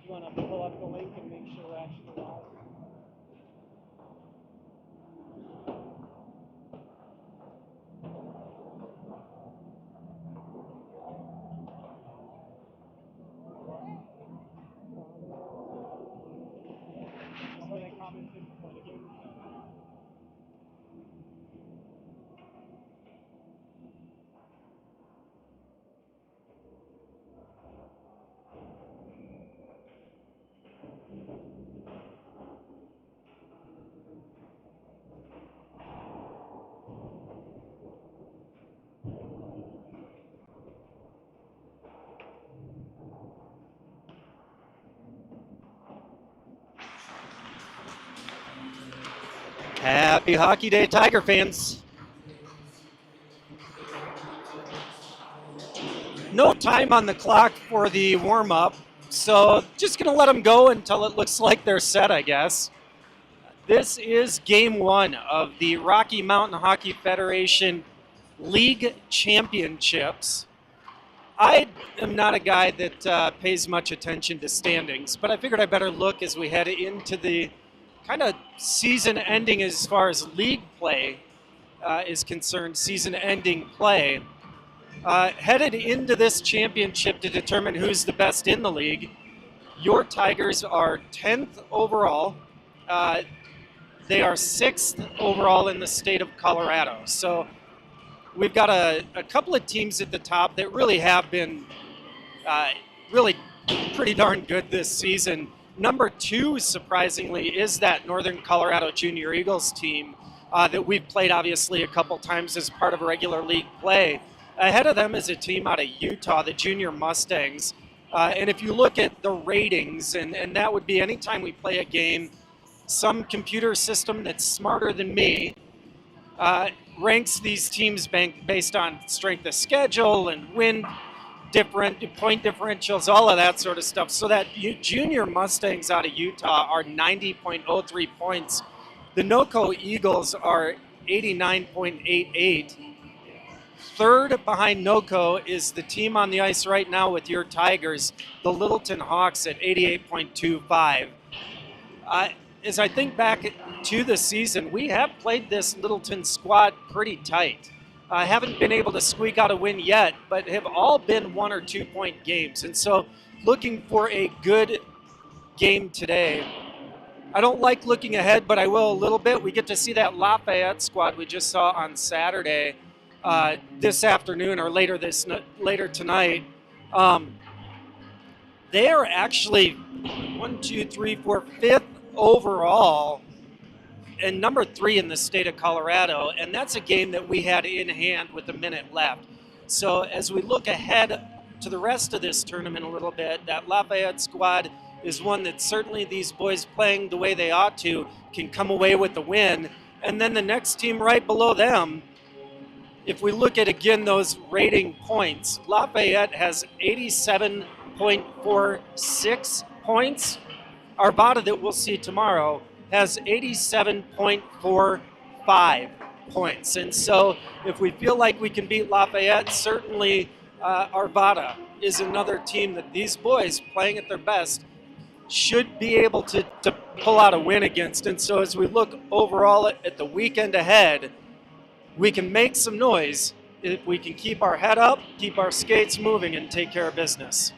You want to pull up the link and make sure we're actually live? Somebody commented before the game. Happy Hockey Day, Tiger fans. No time on the clock for the warm-up, so just going to let them go until it looks like they're set, I guess. This is game one of the Rocky Mountain Hockey Federation League Championships. I am not a guy that pays much attention to standings, but I figured I better look as we head into the kind of season ending as far as league play is concerned, season-ending play. Headed into this championship to determine who's the best in the league, your Tigers are 10th overall. They are 6th overall in the state of Colorado. So we've got a couple of teams at the top that really have been really pretty darn good this season. Number 2, surprisingly, is that Northern Colorado Junior Eagles team that we've played obviously a couple times as part of a regular league play. Ahead of them is a team out of Utah, the Junior Mustangs. And if you look at the ratings, and that would be anytime we play a game, some computer system that's smarter than me ranks these teams based on strength of schedule and win point differentials, all of that sort of stuff. So that Junior Mustangs out of Utah are 90.03 points. The NOCO Eagles are 89.88. Third behind NOCO is the team on the ice right now with your Tigers, the Littleton Hawks at 88.25. As I think back to the season, we have played this Littleton squad pretty tight. Haven't been able to squeak out a win yet, but have all been 1 or 2 point games. And so looking for a good game today. I don't like looking ahead, but I will a little bit. We get to see that Lafayette squad we just saw on Saturday this afternoon or later tonight. They are actually 1, 2, 3, 4, 5th overall and number 3 in the state of Colorado, and that's a game that we had in hand with a minute left. So as we look ahead to the rest of this tournament a little bit, that Lafayette squad is one that certainly these boys playing the way they ought to can come away with the win. And then the next team right below them, if we look at, again, those rating points, Lafayette has 87.46 points. Arvada, that we'll see tomorrow, has 87.45 points. And so if we feel like we can beat Lafayette, certainly Arvada is another team that these boys playing at their best should be able to pull out a win against. And so as we look overall at the weekend ahead, we can make some noise if we can keep our head up, keep our skates moving, and take care of business.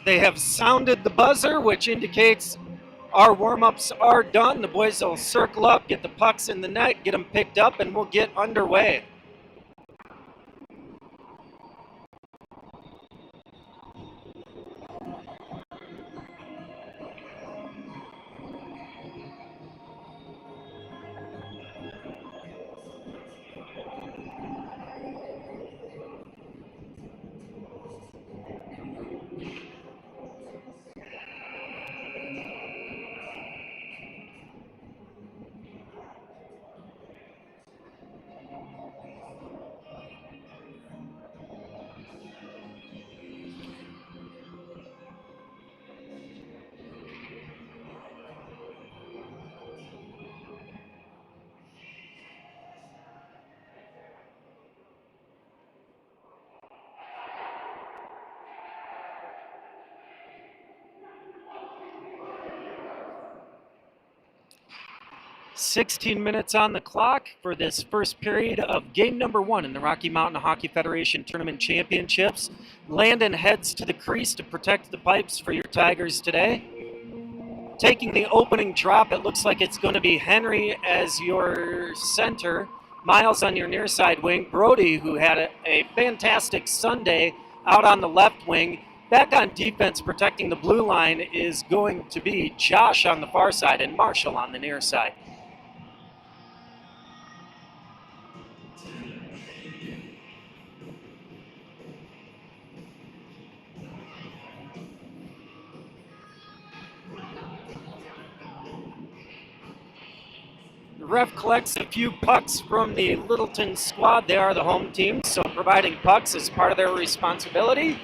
They have sounded the buzzer, which indicates our warm-ups are done. The boys will circle up, get the pucks in the net, get them picked up, and we'll get underway. 16 minutes on the clock for this first period of game number 1 in the Rocky Mountain Hockey Federation Tournament Championships. Landon heads to the crease to protect the pipes for your Tigers today. Taking the opening drop, it looks like it's going to be Henry as your center, Miles on your near side wing, Brody, who had a fantastic Sunday, out on the left wing. Back on defense protecting the blue line is going to be Josh on the far side and Marshall on the near side. The ref collects a few pucks from the Littleton squad. They are the home team, so providing pucks is part of their responsibility.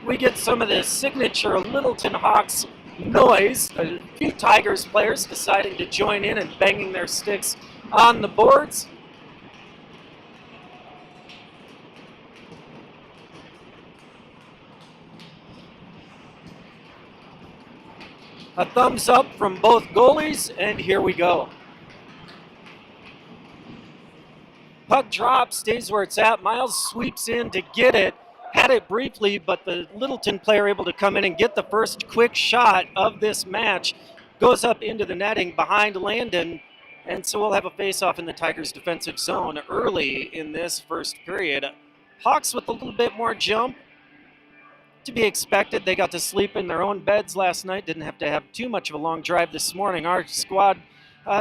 We get some of the signature Littleton Hawks noise. A few Tigers players deciding to join in and banging their sticks on the boards. A thumbs up from both goalies, and here we go. Puck drops, stays where it's at. Miles sweeps in to get it. Had it briefly, but the Littleton player able to come in and get the first quick shot of this match. Goes up into the netting behind Landon, and so we'll have a face-off in the Tigers' defensive zone early in this first period. Hawks with a little bit more jump. To be expected, they got to sleep in their own beds last night. Didn't have to have too much of a long drive this morning. Our squad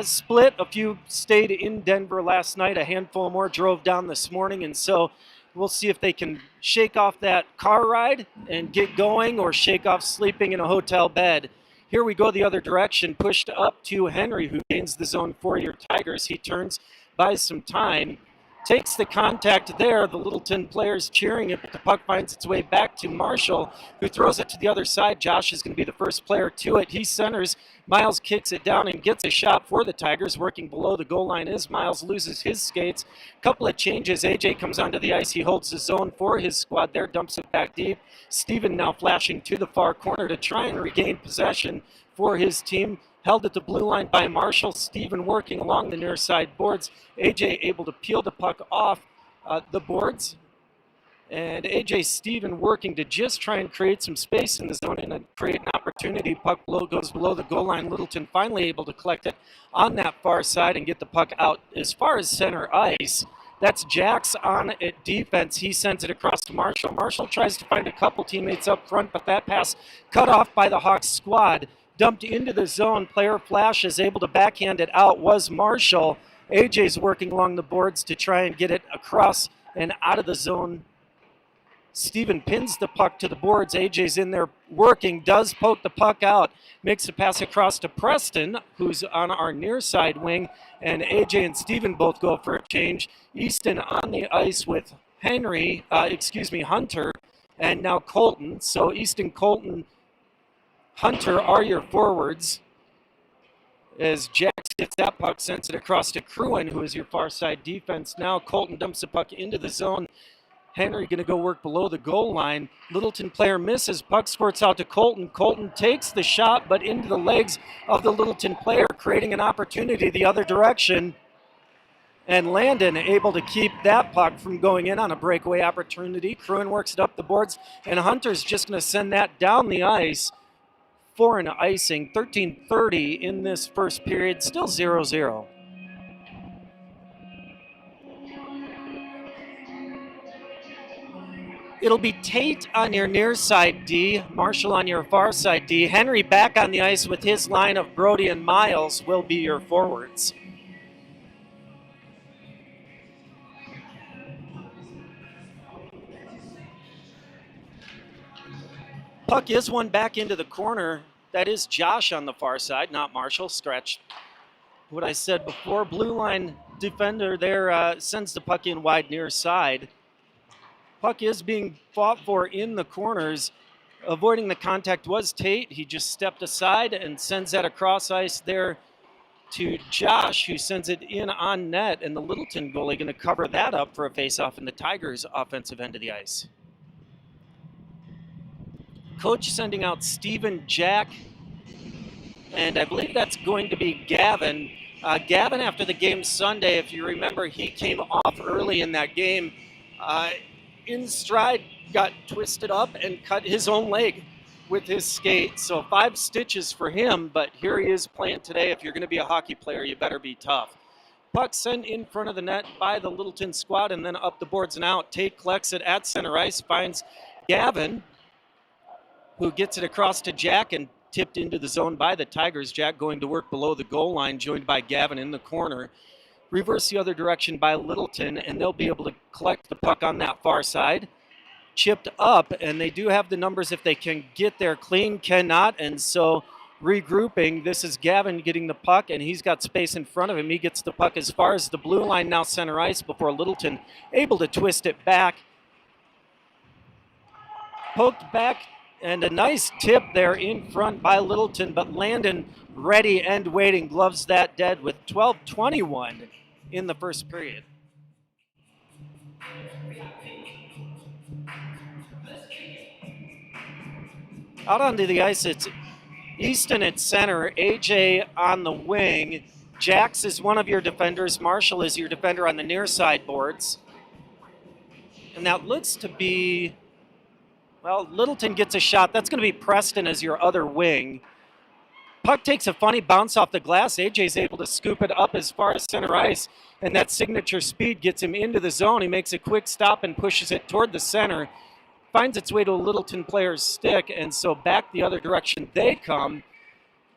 split. A few stayed in Denver last night. A handful more drove down this morning, and so we'll see if they can shake off that car ride and get going, or shake off sleeping in a hotel bed. Here we go the other direction, pushed up to Henry, who gains the zone for your Tigers. He turns, buys some time, takes the contact there. The Littleton players cheering it, but the puck finds its way back to Marshall, who throws it to the other side. Josh is going to be the first player to it. He centers. Miles kicks it down and gets a shot for the Tigers. Working below the goal line is Miles, loses his skates. Couple of changes. AJ comes onto the ice. He holds the zone for his squad there, dumps it back deep. Steven now flashing to the far corner to try and regain possession for his team. Held at the blue line by Marshall. Steven working along the near side boards. AJ able to peel the puck off the boards. And AJ Steven working to just try and create some space in the zone and create an opportunity. Puck goes below the goal line. Littleton finally able to collect it on that far side and get the puck out as far as center ice. That's Jax on at defense. He sends it across to Marshall. Marshall tries to find a couple teammates up front, but that pass cut off by the Hawks squad. Dumped into the zone. Player Flash is able to backhand it out. Was Marshall. AJ's working along the boards to try and get it across and out of the zone. Steven pins the puck to the boards. AJ's in there working, does poke the puck out, makes a pass across to Preston, who's on our near side wing, and AJ and Steven both go for a change. Easton on the ice with Hunter, and now Colton. So Easton, Colton, Hunter are your forwards. As Jax gets that puck, sends it across to Cruin, who is your far side defense. Now Colton dumps the puck into the zone. Henry going to go work below the goal line. Littleton player misses. Puck squirts out to Colton. Colton takes the shot, but into the legs of the Littleton player, creating an opportunity the other direction. And Landon able to keep that puck from going in on a breakaway opportunity. Cruin works it up the boards, and Hunter's just going to send that down the ice for an icing. 13:30 in this first period, still 0-0. It'll be Tate on your near side D, Marshall on your far side D. Henry back on the ice with his line of Brody and Miles will be your forwards. Puck is one back into the corner. That is Josh on the far side, not Marshall. Scratch what I said before. Blue line defender there sends the puck in wide near side. Puck is being fought for in the corners. Avoiding the contact was Tate. He just stepped aside and sends that across ice there to Josh, who sends it in on net, and the Littleton goalie going to cover that up for a face-off in the Tigers' offensive end of the ice. Coach sending out Steven, Jack, and I believe that's going to be Gavin. Gavin, after the game Sunday, if you remember, he came off early in that game. In stride, got twisted up and cut his own leg with his skate. So 5 stitches for him, but here he is playing today. If you're going to be a hockey player, you better be tough. Puck sent in front of the net by the Littleton squad and then up the boards and out. Tate collects it at center ice, finds Gavin, who gets it across to Jack and tipped into the zone by the Tigers. Jack going to work below the goal line, joined by Gavin in the corner. Reverse the other direction by Littleton, and they'll be able to collect the puck on that far side. Chipped up, and they do have the numbers if they can get there clean, cannot, and so regrouping. This is Gavin getting the puck, and he's got space in front of him. He gets the puck as far as the blue line, now center ice, before Littleton able to twist it back. Poked back, and a nice tip there in front by Littleton, but Landon ready and waiting, gloves that dead with 12:21 in the first period. Out onto the ice, it's Easton at center, AJ on the wing. Jax is one of your defenders. Marshall is your defender on the near side boards. And that looks to be, well, Littleton gets a shot. That's going to be Preston as your other wing. Puck takes a funny bounce off the glass. AJ's able to scoop it up as far as center ice, and that signature speed gets him into the zone. He makes a quick stop and pushes it toward the center. Finds its way to a Littleton player's stick, and so back the other direction they come.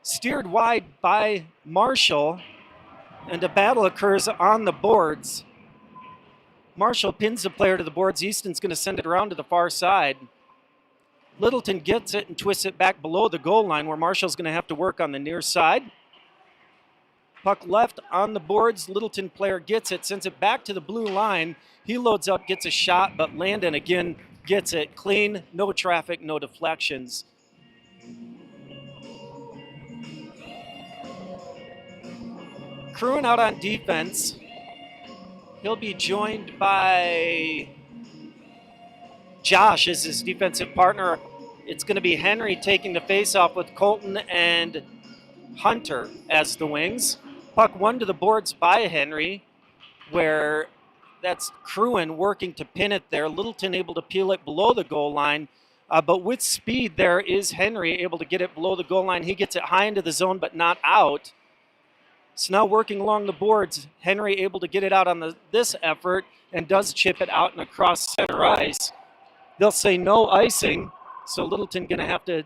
Steered wide by Marshall, and a battle occurs on the boards. Marshall pins the player to the boards. Easton's going to send it around to the far side. Littleton gets it and twists it back below the goal line, where Marshall's going to have to work on the near side. Puck left on the boards. Littleton player gets it, sends it back to the blue line. He loads up, gets a shot, but Landon again gets it clean. No traffic, no deflections. Crewing out on defense. He'll be joined by Josh as his defensive partner. It's going to be Henry taking the face-off with Colton and Hunter as the wings. Puck won to the boards by Henry, where that's Crewin working to pin it there. Littleton able to peel it below the goal line, but with speed there is Henry able to get it below the goal line. He gets it high into the zone, but not out. So now working along the boards, Henry able to get it out on this effort and does chip it out and across center ice. They'll say no icing, so Littleton going to have to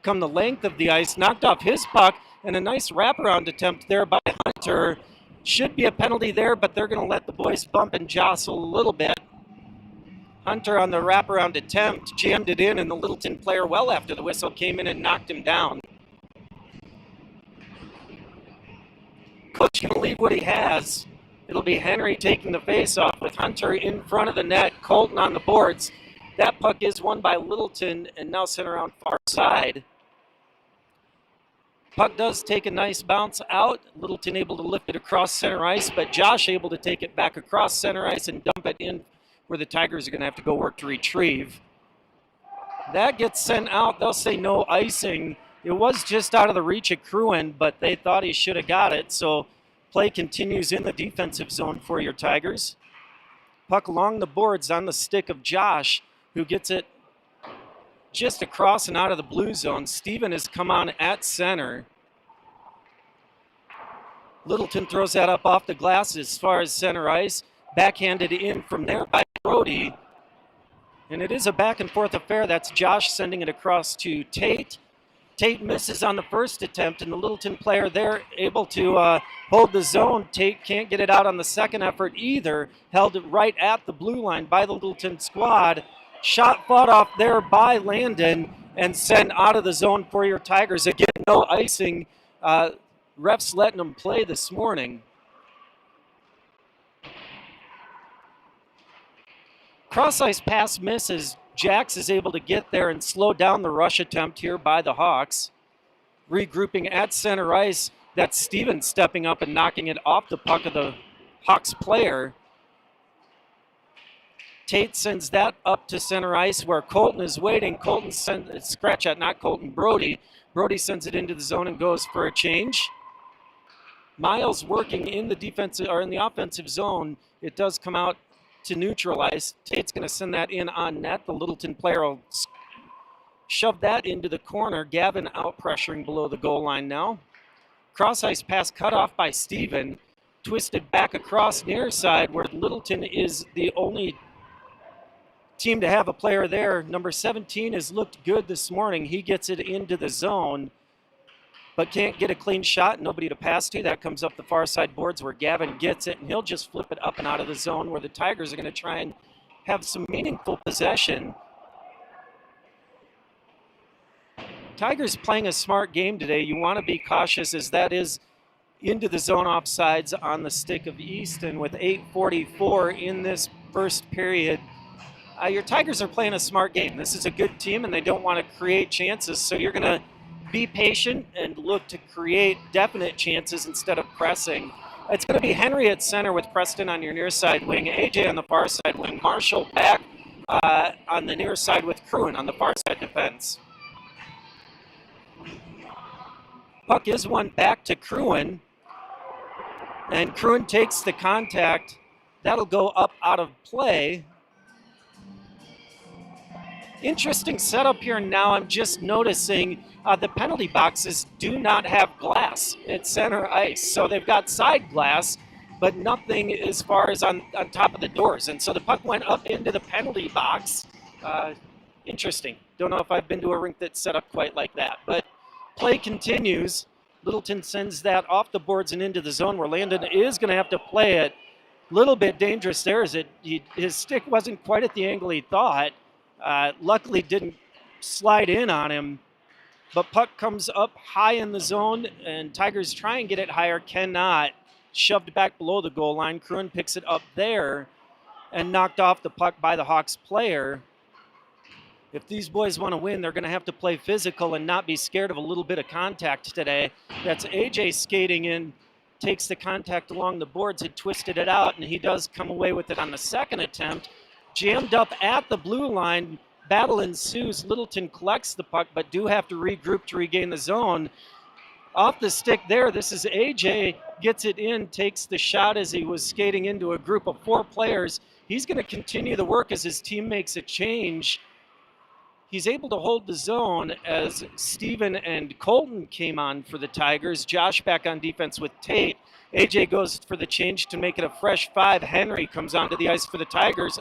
come the length of the ice. Knocked off his puck, and a nice wraparound attempt there by Hunter. Should be a penalty there, but they're going to let the boys bump and jostle a little bit. Hunter on the wraparound attempt jammed it in, and the Littleton player, well after the whistle, came in and knocked him down. Coach going to leave what he has. It'll be Henry taking the face-off with Hunter in front of the net. Colton on the boards. That puck is won by Littleton and now sent around far side. Puck does take a nice bounce out. Littleton able to lift it across center ice, but Josh able to take it back across center ice and dump it in where the Tigers are going to have to go work to retrieve. That gets sent out. They'll say no icing. It was just out of the reach of Crewin, but they thought he should have got it, so play continues in the defensive zone for your Tigers. Puck along the boards on the stick of Josh, who gets it just across and out of the blue zone. Steven has come on at center. Littleton throws that up off the glass as far as center ice. Backhanded in from there by Brody. And it is a back and forth affair. That's Josh sending it across to Tate. Tate misses on the first attempt, and the Littleton player there able to hold the zone. Tate can't get it out on the second effort either. Held it right at the blue line by the Littleton squad. Shot fought off there by Landon and sent out of the zone for your Tigers. Again, no icing. Refs letting them play this morning. Cross-ice pass misses. Jax is able to get there and slow down the rush attempt here by the Hawks. Regrouping at center ice. That's Steven stepping up and knocking it off the puck of the Hawks player. Tate sends that up to center ice where Colton is waiting. Colton sends Brody. Brody sends it into the zone and goes for a change. Miles working in the defensive or in the offensive zone. It does come out to neutralize. Tate's going to send that in on net. The Littleton player will shove that into the corner. Gavin out pressuring below the goal line now. Cross ice pass cut off by Steven. Twisted back across near side where Littleton is the only team to have a player there. Number 17 has looked good this morning. He gets it into the zone, but can't get a clean shot. Nobody to pass to. That comes up the far side boards where Gavin gets it, and he'll just flip it up and out of the zone where the Tigers are going to try and have some meaningful possession. Tigers playing a smart game today. You want to be cautious as that is into the zone offsides on the stick of Easton with 8:44 in this first period. Your Tigers are playing a smart game. This is a good team, and they don't want to create chances, so you're going to be patient and look to create definite chances instead of pressing. It's going to be Henry at center with Preston on your near side wing, AJ on the far side wing, Marshall back on the near side with Cruin on the far side defense. Puck is one back to Cruin, and Cruin takes the contact. That'll go up out of play. Interesting setup here now. I'm just noticing the penalty boxes do not have glass at center ice. So they've got side glass, but nothing as far as on top of the doors. And so the puck went up into the penalty box. Interesting. Don't know if I've been to a rink that's set up quite like that. But play continues. Littleton sends that off the boards and into the zone where Landon is going to have to play it. A little bit dangerous there as his stick wasn't quite at the angle he thought. Luckily didn't slide in on him, but puck comes up high in the zone, and Tigers try and get it higher, cannot. Shoved back below the goal line. Cruin picks it up there and knocked off the puck by the Hawks player. If these boys want to win, they're going to have to play physical and not be scared of a little bit of contact today. That's AJ skating in, takes the contact along the boards, had twisted it out, and he does come away with it on the second attempt. Jammed up at the blue line, battle ensues. Littleton collects the puck, but do have to regroup to regain the zone. Off the stick there, this is AJ, gets it in, takes the shot as he was skating into a group of 4 players. He's going to continue the work as his team makes a change. He's able to hold the zone as Steven and Colton came on for the Tigers. Josh back on defense with Tate. AJ goes for the change to make it a fresh 5. Henry comes onto the ice for the Tigers.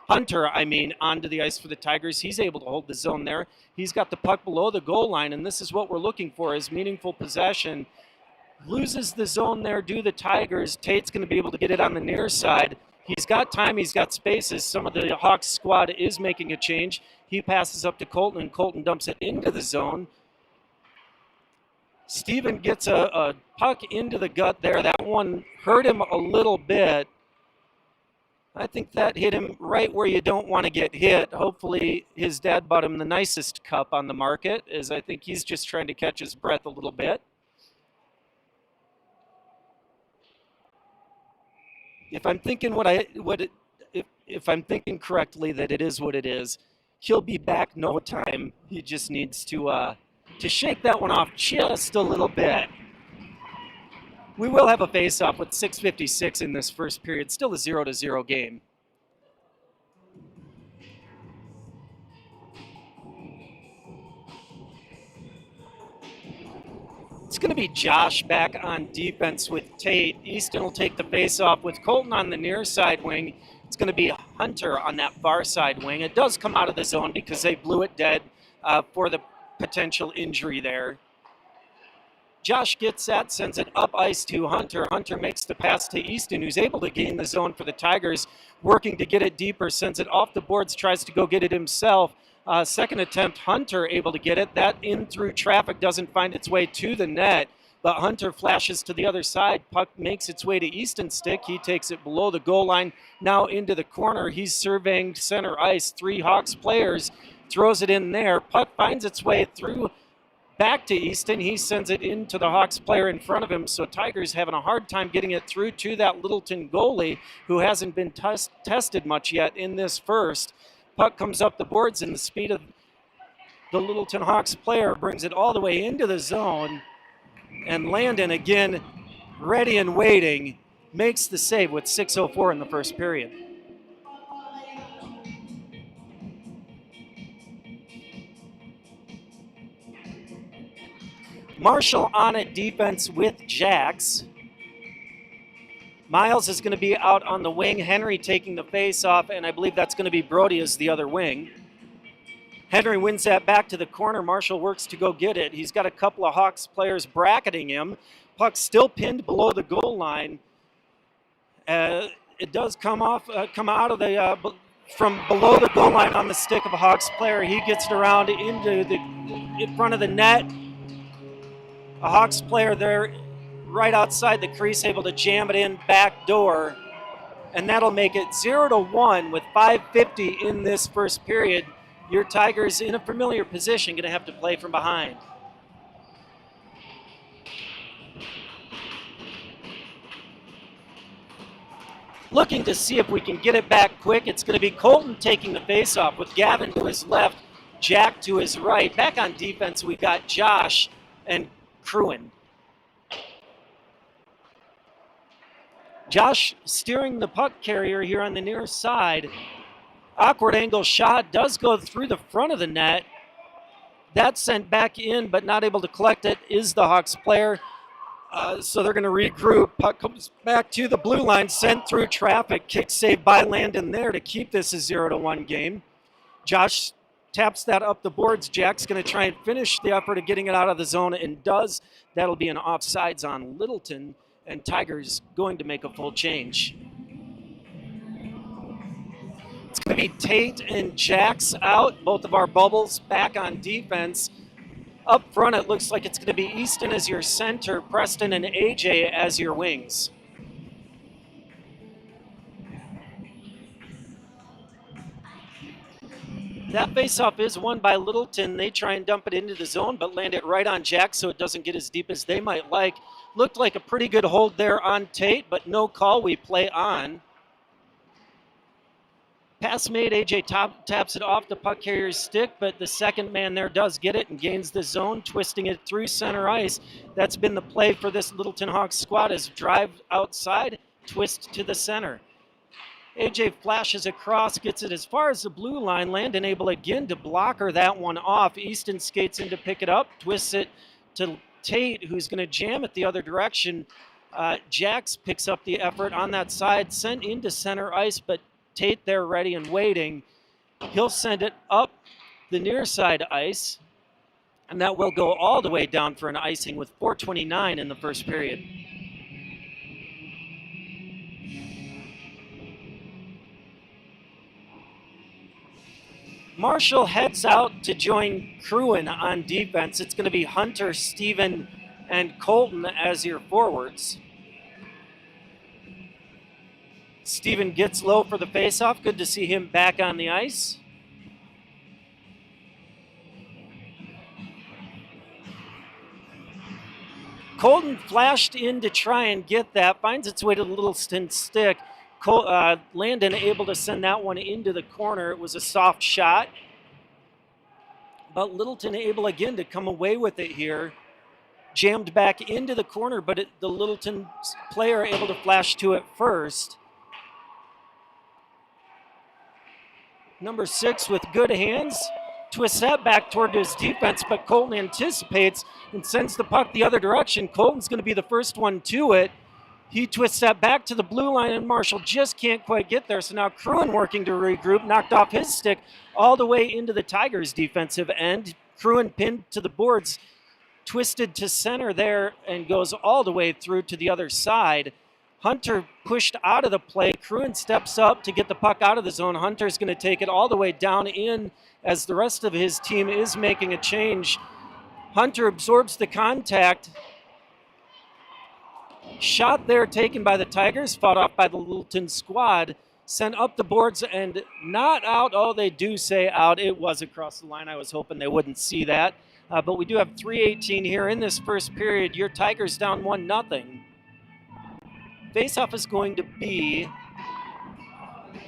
Hunter, onto the ice for the Tigers. He's able to hold the zone there. He's got the puck below the goal line, and this is what we're looking for, is meaningful possession. Loses the zone there, do the Tigers. Tate's going to be able to get it on the near side. He's got time, he's got spaces. Some of the Hawks squad is making a change. He passes up to Colton, and Colton dumps it into the zone. Steven gets a puck into the gut there. That one hurt him a little bit. I think that hit him right where you don't want to get hit. Hopefully his dad bought him the nicest cup on the market, as I think he's just trying to catch his breath a little bit. If I'm thinking if I'm thinking correctly that it is what it is, he'll be back no time. He just needs to shake that one off just a little bit. We will have a face-off with 6:56 in this first period. Still a 0-0 game. It's going to be Josh back on defense with Tate. Easton will take the face-off with Colton on the near side wing. It's going to be Hunter on that far side wing. It does come out of the zone because they blew it dead for the potential injury there. Josh gets that, sends it up ice to Hunter. Hunter makes the pass to Easton, who's able to gain the zone for the Tigers, working to get it deeper, sends it off the boards, tries to go get it himself. Second attempt, Hunter able to get it. That in through traffic doesn't find its way to the net, but Hunter flashes to the other side. Puck makes its way to Easton's stick. He takes it below the goal line, now into the corner. He's surveying center ice. 3 Hawks players, throws it in there. Puck finds its way through back to Easton. He sends it into the Hawks player in front of him, so Tigers having a hard time getting it through to that Littleton goalie, who hasn't been tested much yet in this first. Puck comes up the boards, and the speed of the Littleton Hawks player brings it all the way into the zone. And Landon, again, ready and waiting, makes the save with 6:04 in the first period. Marshall on at defense with Jax. Miles is going to be out on the wing. Henry taking the face off, and I believe that's going to be Brody as the other wing. Henry wins that back to the corner. Marshall works to go get it. He's got a couple of Hawks players bracketing him. Puck still pinned below the goal line. It does come out of the from below the goal line on the stick of a Hawks player. He gets it around in front of the net. A Hawks player there right outside the crease, able to jam it in back door. And that'll make it 0-1 with 5:50 in this first period. Your Tigers in a familiar position, going to have to play from behind. Looking to see if we can get it back quick. It's going to be Colton taking the faceoff with Gavin to his left, Jack to his right. Back on defense, we've got Josh and Cruin. Josh steering the puck carrier here on the near side. Awkward angle shot does go through the front of the net. That's sent back in, but not able to collect it is the Hawks player. So they're going to regroup. Puck comes back to the blue line, sent through traffic. Kick saved by Landon there to keep this a 0-1 game. Josh taps that up the boards. Jack's going to try and finish the effort of getting it out of the zone and does. That'll be an offsides on Littleton, and Tigers going to make a full change. It's going to be Tate and Jax out, both of our bubbles back on defense. Up front, it looks like it's going to be Easton as your center, Preston and AJ as your wings. That faceoff is won by Littleton. They try and dump it into the zone, but land it right on Jax so it doesn't get as deep as they might like. Looked like a pretty good hold there on Tate, but no call. We play on. Pass made, AJ taps it off the puck carrier's stick, but the second man there does get it and gains the zone, twisting it through center ice. That's been the play for this Littleton Hawks squad, is drive outside, twist to the center. AJ flashes across, gets it as far as the blue line. Landon able again to blocker that one off. Easton skates in to pick it up, twists it to Tate, who's going to jam it the other direction. Jax picks up the effort on that side, sent into center ice, but Tate there ready and waiting. He'll send it up the near side ice, and that will go all the way down for an icing with 4:29 in the first period. Marshall heads out to join Cruin on defense. It's going to be Hunter, Steven, and Colton as your forwards. Steven gets low for the faceoff. Good to see him back on the ice. Colton flashed in to try and get that. Finds its way to the Littleton stick. Landon able to send that one into the corner. It was a soft shot. But Littleton able again to come away with it here. Jammed back into the corner, but the Littleton player able to flash to it first. Number 6 with good hands. Twists that back toward his defense, but Colton anticipates and sends the puck the other direction. Colton's going to be the first one to it. He twists that back to the blue line, and Marshall just can't quite get there. So now Cruin working to regroup, knocked off his stick all the way into the Tigers' defensive end. Cruin pinned to the boards, twisted to center there, and goes all the way through to the other side. Hunter pushed out of the play. Cruin steps up to get the puck out of the zone. Hunter's going to take it all the way down in as the rest of his team is making a change. Hunter absorbs the contact. Shot there taken by the Tigers, fought off by the Littleton squad, sent up the boards and not out. Oh, they do say out. It was across the line. I was hoping they wouldn't see that. But we do have 3:18 here in this first period. Your Tigers down 1-0. Faceoff is going to be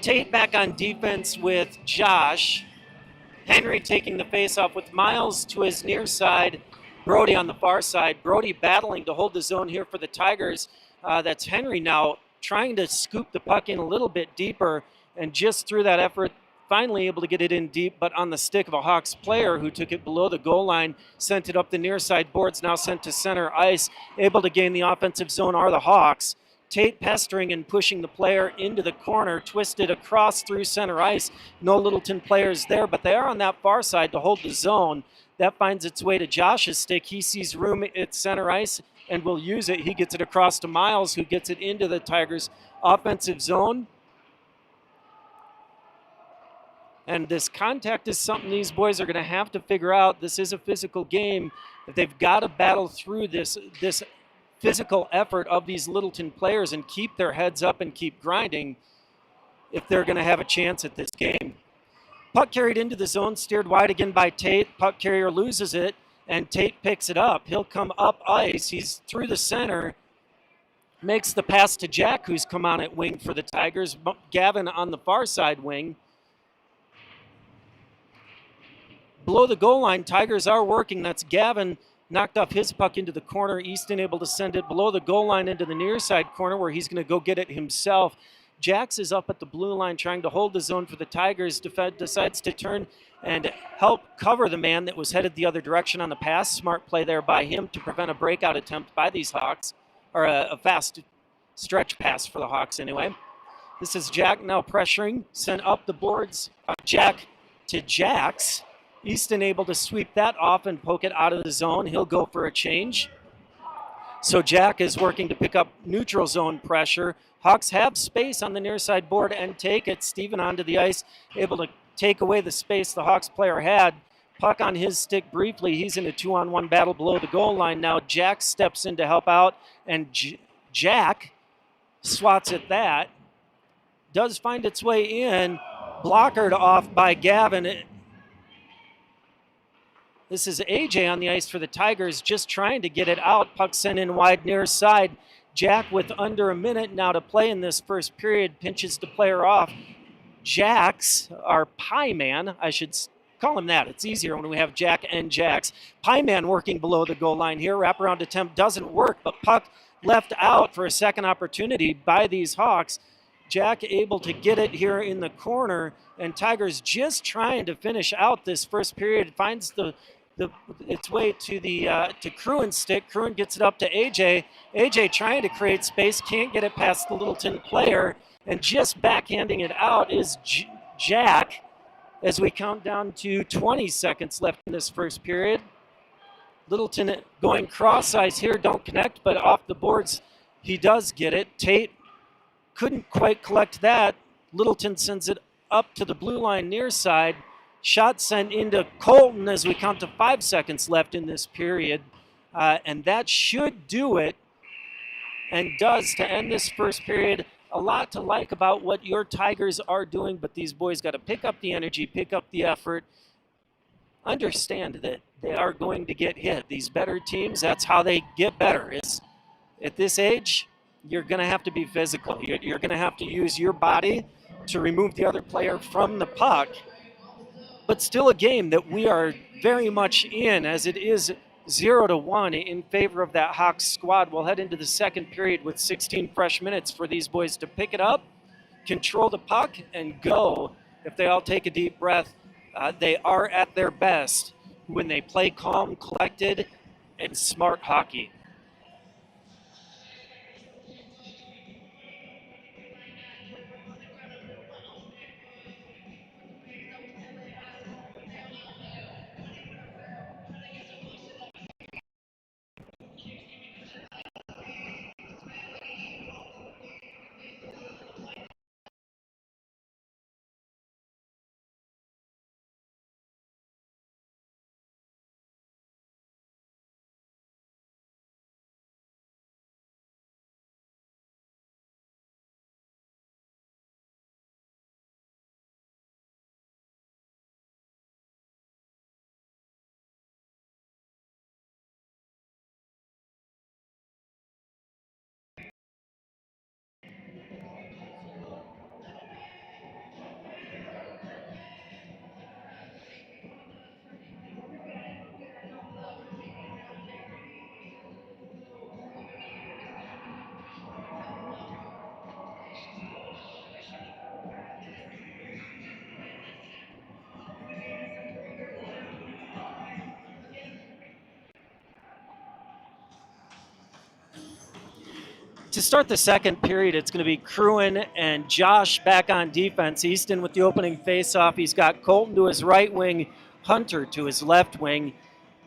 Tate back on defense with Josh. Henry taking the faceoff with Miles to his near side. Brody on the far side. Brody battling to hold the zone here for the Tigers. That's Henry now trying to scoop the puck in a little bit deeper, and just through that effort, finally able to get it in deep, but on the stick of a Hawks player who took it below the goal line, sent it up the near side boards, now sent to center ice. Able to gain the offensive zone are the Hawks. Tate pestering and pushing the player into the corner, twisted across through center ice. No Littleton players there, but they are on that far side to hold the zone. That finds its way to Josh's stick. He sees room at center ice and will use it. He gets it across to Miles, who gets it into the Tigers' offensive zone. And this contact is something these boys are going to have to figure out. This is a physical game. They've got to battle through this physical effort of these Littleton players and keep their heads up and keep grinding if they're going to have a chance at this game. Puck carried into the zone, steered wide again by Tate. Puck carrier loses it, and Tate picks it up. He'll come up ice. He's through the center, makes the pass to Jack, who's come on at wing for the Tigers. Gavin on the far side wing. Below the goal line, Tigers are working. That's Gavin knocked off his puck into the corner. Easton able to send it below the goal line into the near side corner where he's going to go get it himself. Jax is up at the blue line trying to hold the zone for the Tigers. Decides to turn and help cover the man that was headed the other direction on the pass. Smart play there by him to prevent a breakout attempt by these Hawks, or a fast stretch pass for the Hawks anyway. This is Jack now pressuring, sent up the boards. Jack to Jax. Easton able to sweep that off and poke it out of the zone. He'll go for a change. So Jack is working to pick up neutral zone pressure. Hawks have space on the near side board and take it. Steven onto the ice, able to take away the space the Hawks player had. Puck on his stick briefly. He's in a 2-on-1 battle below the goal line. Now Jack steps in to help out, and Jack swats at that. Does find its way in. Blockered off by Gavin. This is AJ on the ice for the Tigers, just trying to get it out. Puck sent in wide near side. Jack with under a minute now to play in this first period, pinches the player off. Jax, our pie man, I should call him that. It's easier when we have Jack and Jax. Pie man working below the goal line here. Wraparound attempt doesn't work, but puck left out for a second opportunity by these Hawks. Jack able to get it here in the corner, and Tigers just trying to finish out this first period. Finds its way to to Cruin's stick. Cruin gets it up to AJ. AJ trying to create space, can't get it past the Littleton player, and just backhanding it out is Jack as we count down to 20 seconds left in this first period. Littleton going cross ice here, don't connect, but off the boards he does get it. Tate couldn't quite collect that. Littleton sends it up to the blue line near side. Shot sent into Colton as we count to 5 seconds left in this period. And that should do it, and does, to end this first period. A lot to like about what your Tigers are doing, but these boys got to pick up the energy, pick up the effort. Understand that they are going to get hit. These better teams, that's how they get better. At this age, you're going to have to be physical. You're going to have to use your body to remove the other player from the puck. But still a game that we are very much in, as it is 0-1 in favor of that Hawks squad. We'll head into the second period with 16 fresh minutes for these boys to pick it up, control the puck, and go. If they all take a deep breath, they are at their best when they play calm, collected, and smart hockey. To start the second period, it's going to be Cruin and Josh back on defense. Easton with the opening faceoff. He's got Colton to his right wing, Hunter to his left wing.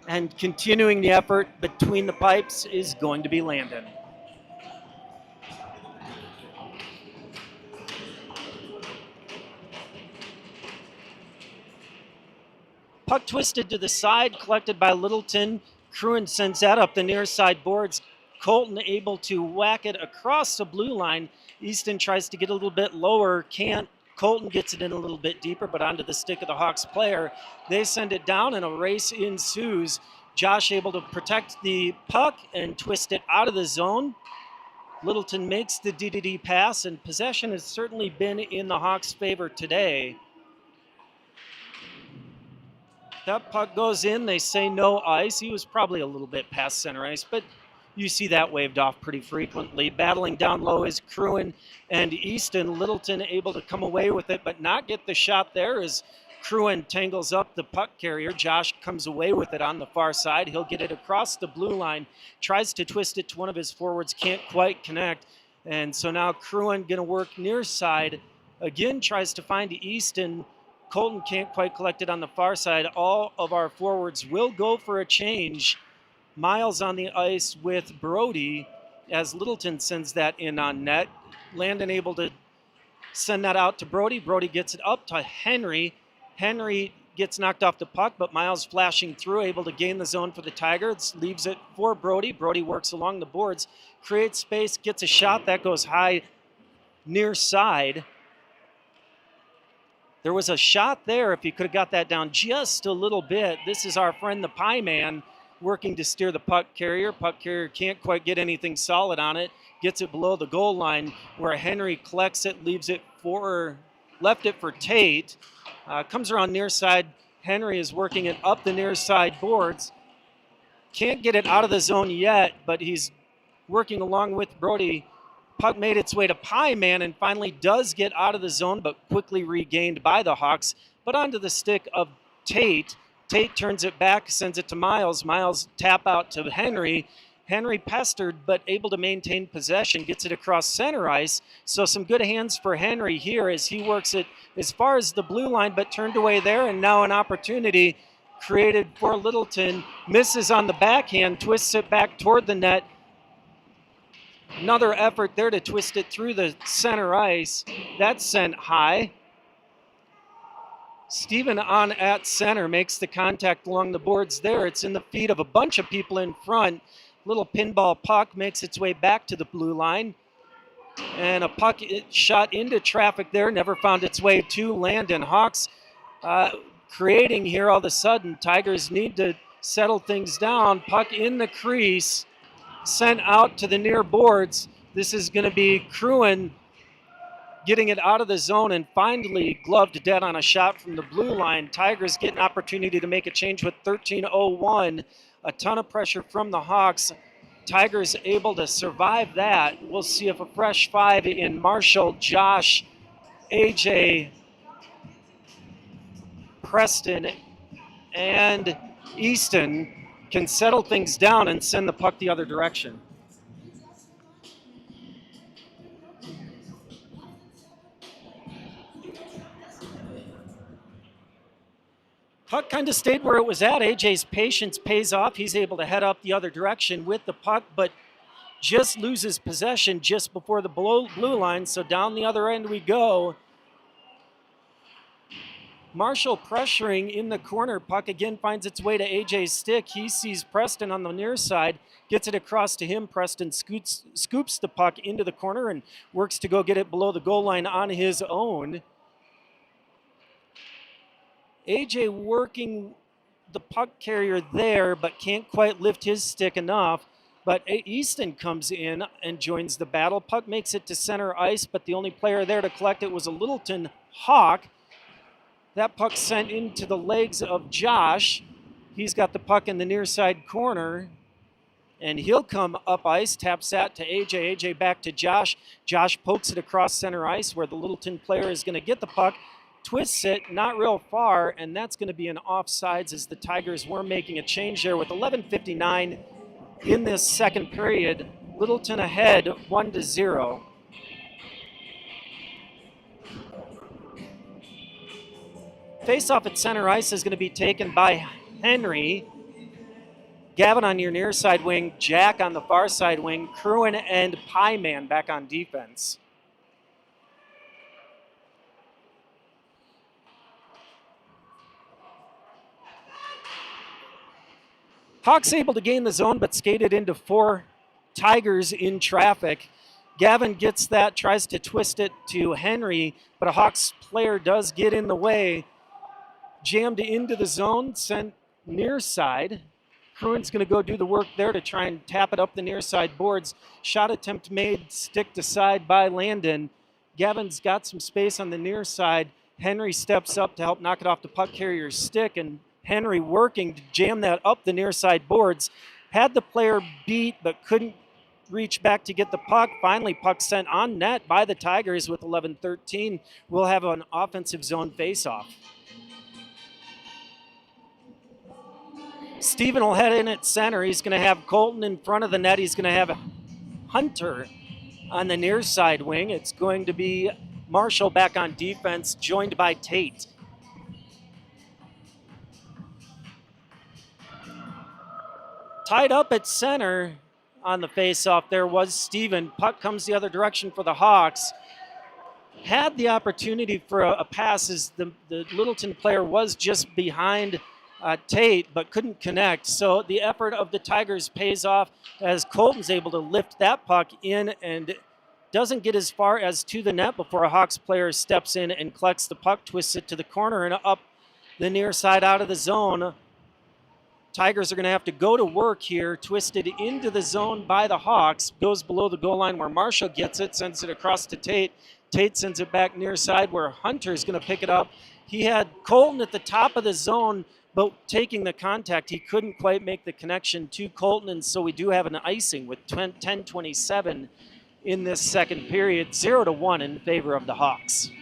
And continuing the effort between the pipes is going to be Landon. Puck twisted to the side, collected by Littleton. Cruin sends that up the near side boards. Colton able to whack it across the blue line. Easton tries to get a little bit lower, can't. Colton gets it in a little bit deeper, but onto the stick of the Hawks player. They send it down, and a race ensues. Josh able to protect the puck and twist it out of the zone. Littleton makes the DDD pass, and possession has certainly been in the Hawks' favor today. That puck goes in. They say no ice. He was probably a little bit past center ice, but you see that waved off pretty frequently. Battling down low is Cruin and Easton. Littleton able to come away with it, but not get the shot there as Cruin tangles up the puck carrier. Josh comes away with it on the far side. He'll get it across the blue line, tries to twist it to one of his forwards, can't quite connect. And so now Cruin going to work near side. Again, tries to find Easton. Colton can't quite collect it on the far side. All of our forwards will go for a change. Miles on the ice with Brody as Littleton sends that in on net. Landon able to send that out to Brody. Brody gets it up to Henry. Henry gets knocked off the puck, but Miles flashing through, able to gain the zone for the Tigers. Leaves it for Brody. Brody works along the boards, creates space, gets a shot that goes high near side. There was a shot there if he could have got that down just a little bit. This is our friend the Pie Man working to steer the puck carrier. Puck carrier can't quite get anything solid on it. Gets it below the goal line where Henry collects it, left it for Tate. Comes around near side. Henry is working it up the near side boards. Can't get it out of the zone yet, but he's working along with Brody. Puck made its way to Pie Man and finally does get out of the zone, but quickly regained by the Hawks. But onto the stick of Tate. Tate turns it back, sends it to Miles. Miles tap out to Henry. Henry pestered, but able to maintain possession, gets it across center ice. So some good hands for Henry here as he works it as far as the blue line, but turned away there. And now an opportunity created for Littleton. Misses on the backhand, twists it back toward the net. Another effort there to twist it through the center ice. That's sent high. Steven on at center makes the contact along the boards there. It's in the feet of a bunch of people in front. Little pinball puck makes its way back to the blue line. And a puck shot into traffic there, never found its way to Landon. Hawks creating here all of a sudden. Tigers need to settle things down. Puck in the crease. Sent out to the near boards. This is going to be Cruin getting it out of the zone and finally gloved dead on a shot from the blue line. Tigers get an opportunity to make a change with 13:01. A ton of pressure from the Hawks. Tigers able to survive that. We'll see if a fresh five in Marshall, Josh, AJ, Preston, and Easton can settle things down and send the puck the other direction. Puck kind of stayed where it was at. AJ's patience pays off. He's able to head up the other direction with the puck, but just loses possession just before the blue line, so down the other end we go. Marshall pressuring in the corner. Puck again finds its way to AJ's stick. He sees Preston on the near side, gets it across to him. Preston scoops the puck into the corner and works to go get it below the goal line on his own. AJ working the puck carrier there, but can't quite lift his stick enough. But Easton comes in and joins the battle. Puck makes it to center ice, but the only player there to collect it was a Littleton Hawk. That puck sent into the legs of Josh. He's got the puck in the near side corner. And he'll come up ice, taps that to AJ. AJ back to Josh. Josh pokes it across center ice where the Littleton player is going to get the puck. Twists it, not real far, and that's going to be an offsides as the Tigers were making a change there with 11:59 in this second period. Littleton ahead 1-0. Face-off at center ice is going to be taken by Henry. Gavin on your near side wing, Jack on the far side wing, Cruin and Pieman back on defense. Hawks able to gain the zone, but skated into 4 Tigers in traffic. Gavin gets that, tries to twist it to Henry, but a Hawks player does get in the way. Jammed into the zone, sent near side. Cruin's going to go do the work there to try and tap it up the near side boards. Shot attempt made, stick to side by Landon. Gavin's got some space on the near side. Henry steps up to help knock it off the puck carrier's stick, and Henry working to jam that up the near side boards. Had the player beat, but couldn't reach back to get the puck. Finally, puck sent on net by the Tigers with 11-13. We'll have an offensive zone faceoff. Steven will head in at center. He's going to have Colton in front of the net. He's going to have Hunter on the near side wing. It's going to be Marshall back on defense, joined by Tate. Tied up at center on the faceoff there was Steven. Puck comes the other direction for the Hawks. Had the opportunity for a pass as the Littleton player was just behind Tate, but couldn't connect. So the effort of the Tigers pays off as Colton's able to lift that puck in and doesn't get as far as to the net before a Hawks player steps in and collects the puck, twists it to the corner and up the near side out of the zone. Tigers are going to have to go to work here, twisted into the zone by the Hawks, goes below the goal line where Marshall gets it, sends it across to Tate. Tate sends it back near side where Hunter's going to pick it up. He had Colton at the top of the zone, but taking the contact, he couldn't quite make the connection to Colton, and so we do have an icing with 10:27 in this second period, 0-1 in favor of the Hawks.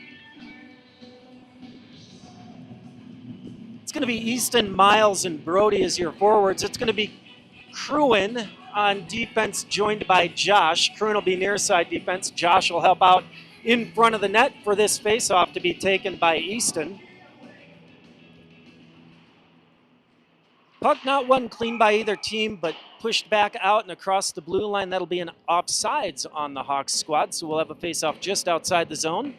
It's going to be Easton, Miles, and Brody as your forwards. It's going to be Cruin on defense, joined by Josh. Cruin will be near side defense. Josh will help out in front of the net for this faceoff to be taken by Easton. Puck not won clean by either team, but pushed back out and across the blue line. That'll be an offsides on the Hawks squad, so we'll have a faceoff just outside the zone.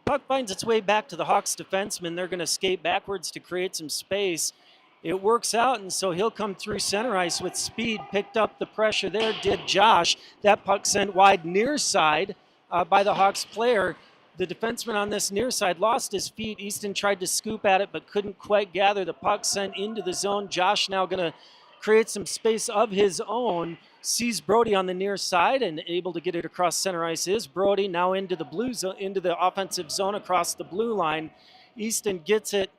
Puck finds its way back to the Hawks defenseman. They're going to skate backwards to create some space. It works out, and so he'll come through center ice with speed. Picked up the pressure there, did Josh. That puck sent wide near side by the Hawks player. The defenseman on this near side lost his feet. Easton tried to scoop at it, but couldn't quite gather. The puck sent into the zone. Josh now going to create some space of his own. Sees Brody on the near side and able to get it across center ice is Brody. Now into the blue zone, into the offensive zone across the blue line. Easton gets it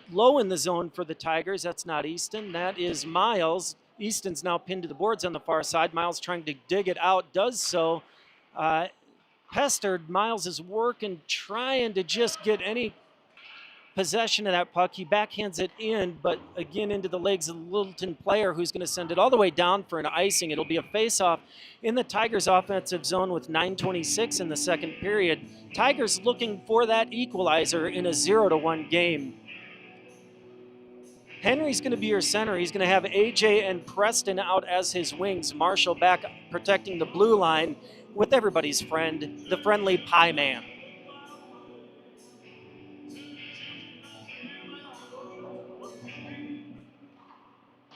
low in the zone for the Tigers. That's not Easton. That is Miles. Easton's now pinned to the boards on the far side. Miles trying to dig it out, does so. Pestered. Miles is working, trying to just get any possession of that puck. He backhands it in, but again into the legs of the Littleton player, who's going to send it all the way down for an icing. It'll be a face-off in the Tigers' offensive zone with 9:26 in the second period. Tigers looking for that equalizer in a 0-1 game. Henry's going to be your center. He's going to have AJ and Preston out as his wings. Marshall back protecting the blue line with everybody's friend, the friendly Pie Man.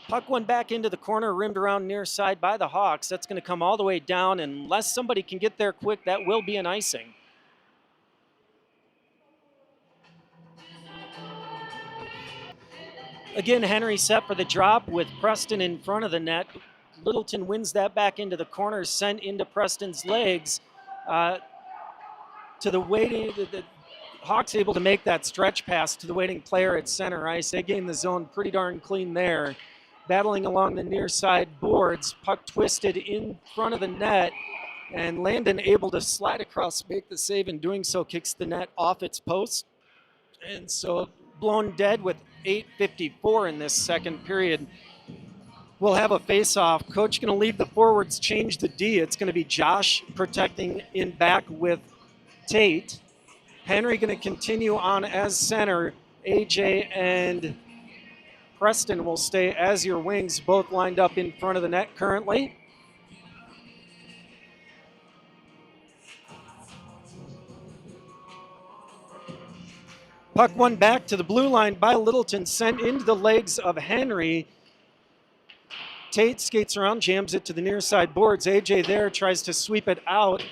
Puck went back into the corner, rimmed around near side by the Hawks. That's going to come all the way down. Unless somebody can get there quick, that will be an icing. Again, Henry set for the drop with Preston in front of the net. Littleton wins that back into the corner, sent into Preston's legs. To the waiting, the Hawks able to make that stretch pass to the waiting player at center ice. They gained the zone pretty darn clean there. battling along the near side boards. Puck twisted in front of the net, and Landon able to slide across, make the save, and doing so kicks the net off its post. And so blown dead with 8:54 in this second period. We'll have a face-off. Coach going to leave the forwards, change the D. It's going to be Josh protecting in back with Tate. Henry going to continue on as center. AJ and Preston will stay as your wings, both lined up in front of the net currently. Puck one back to the blue line by Littleton, sent into the legs of Henry. Tate skates around, jams it to the near side boards. AJ there tries to sweep it out.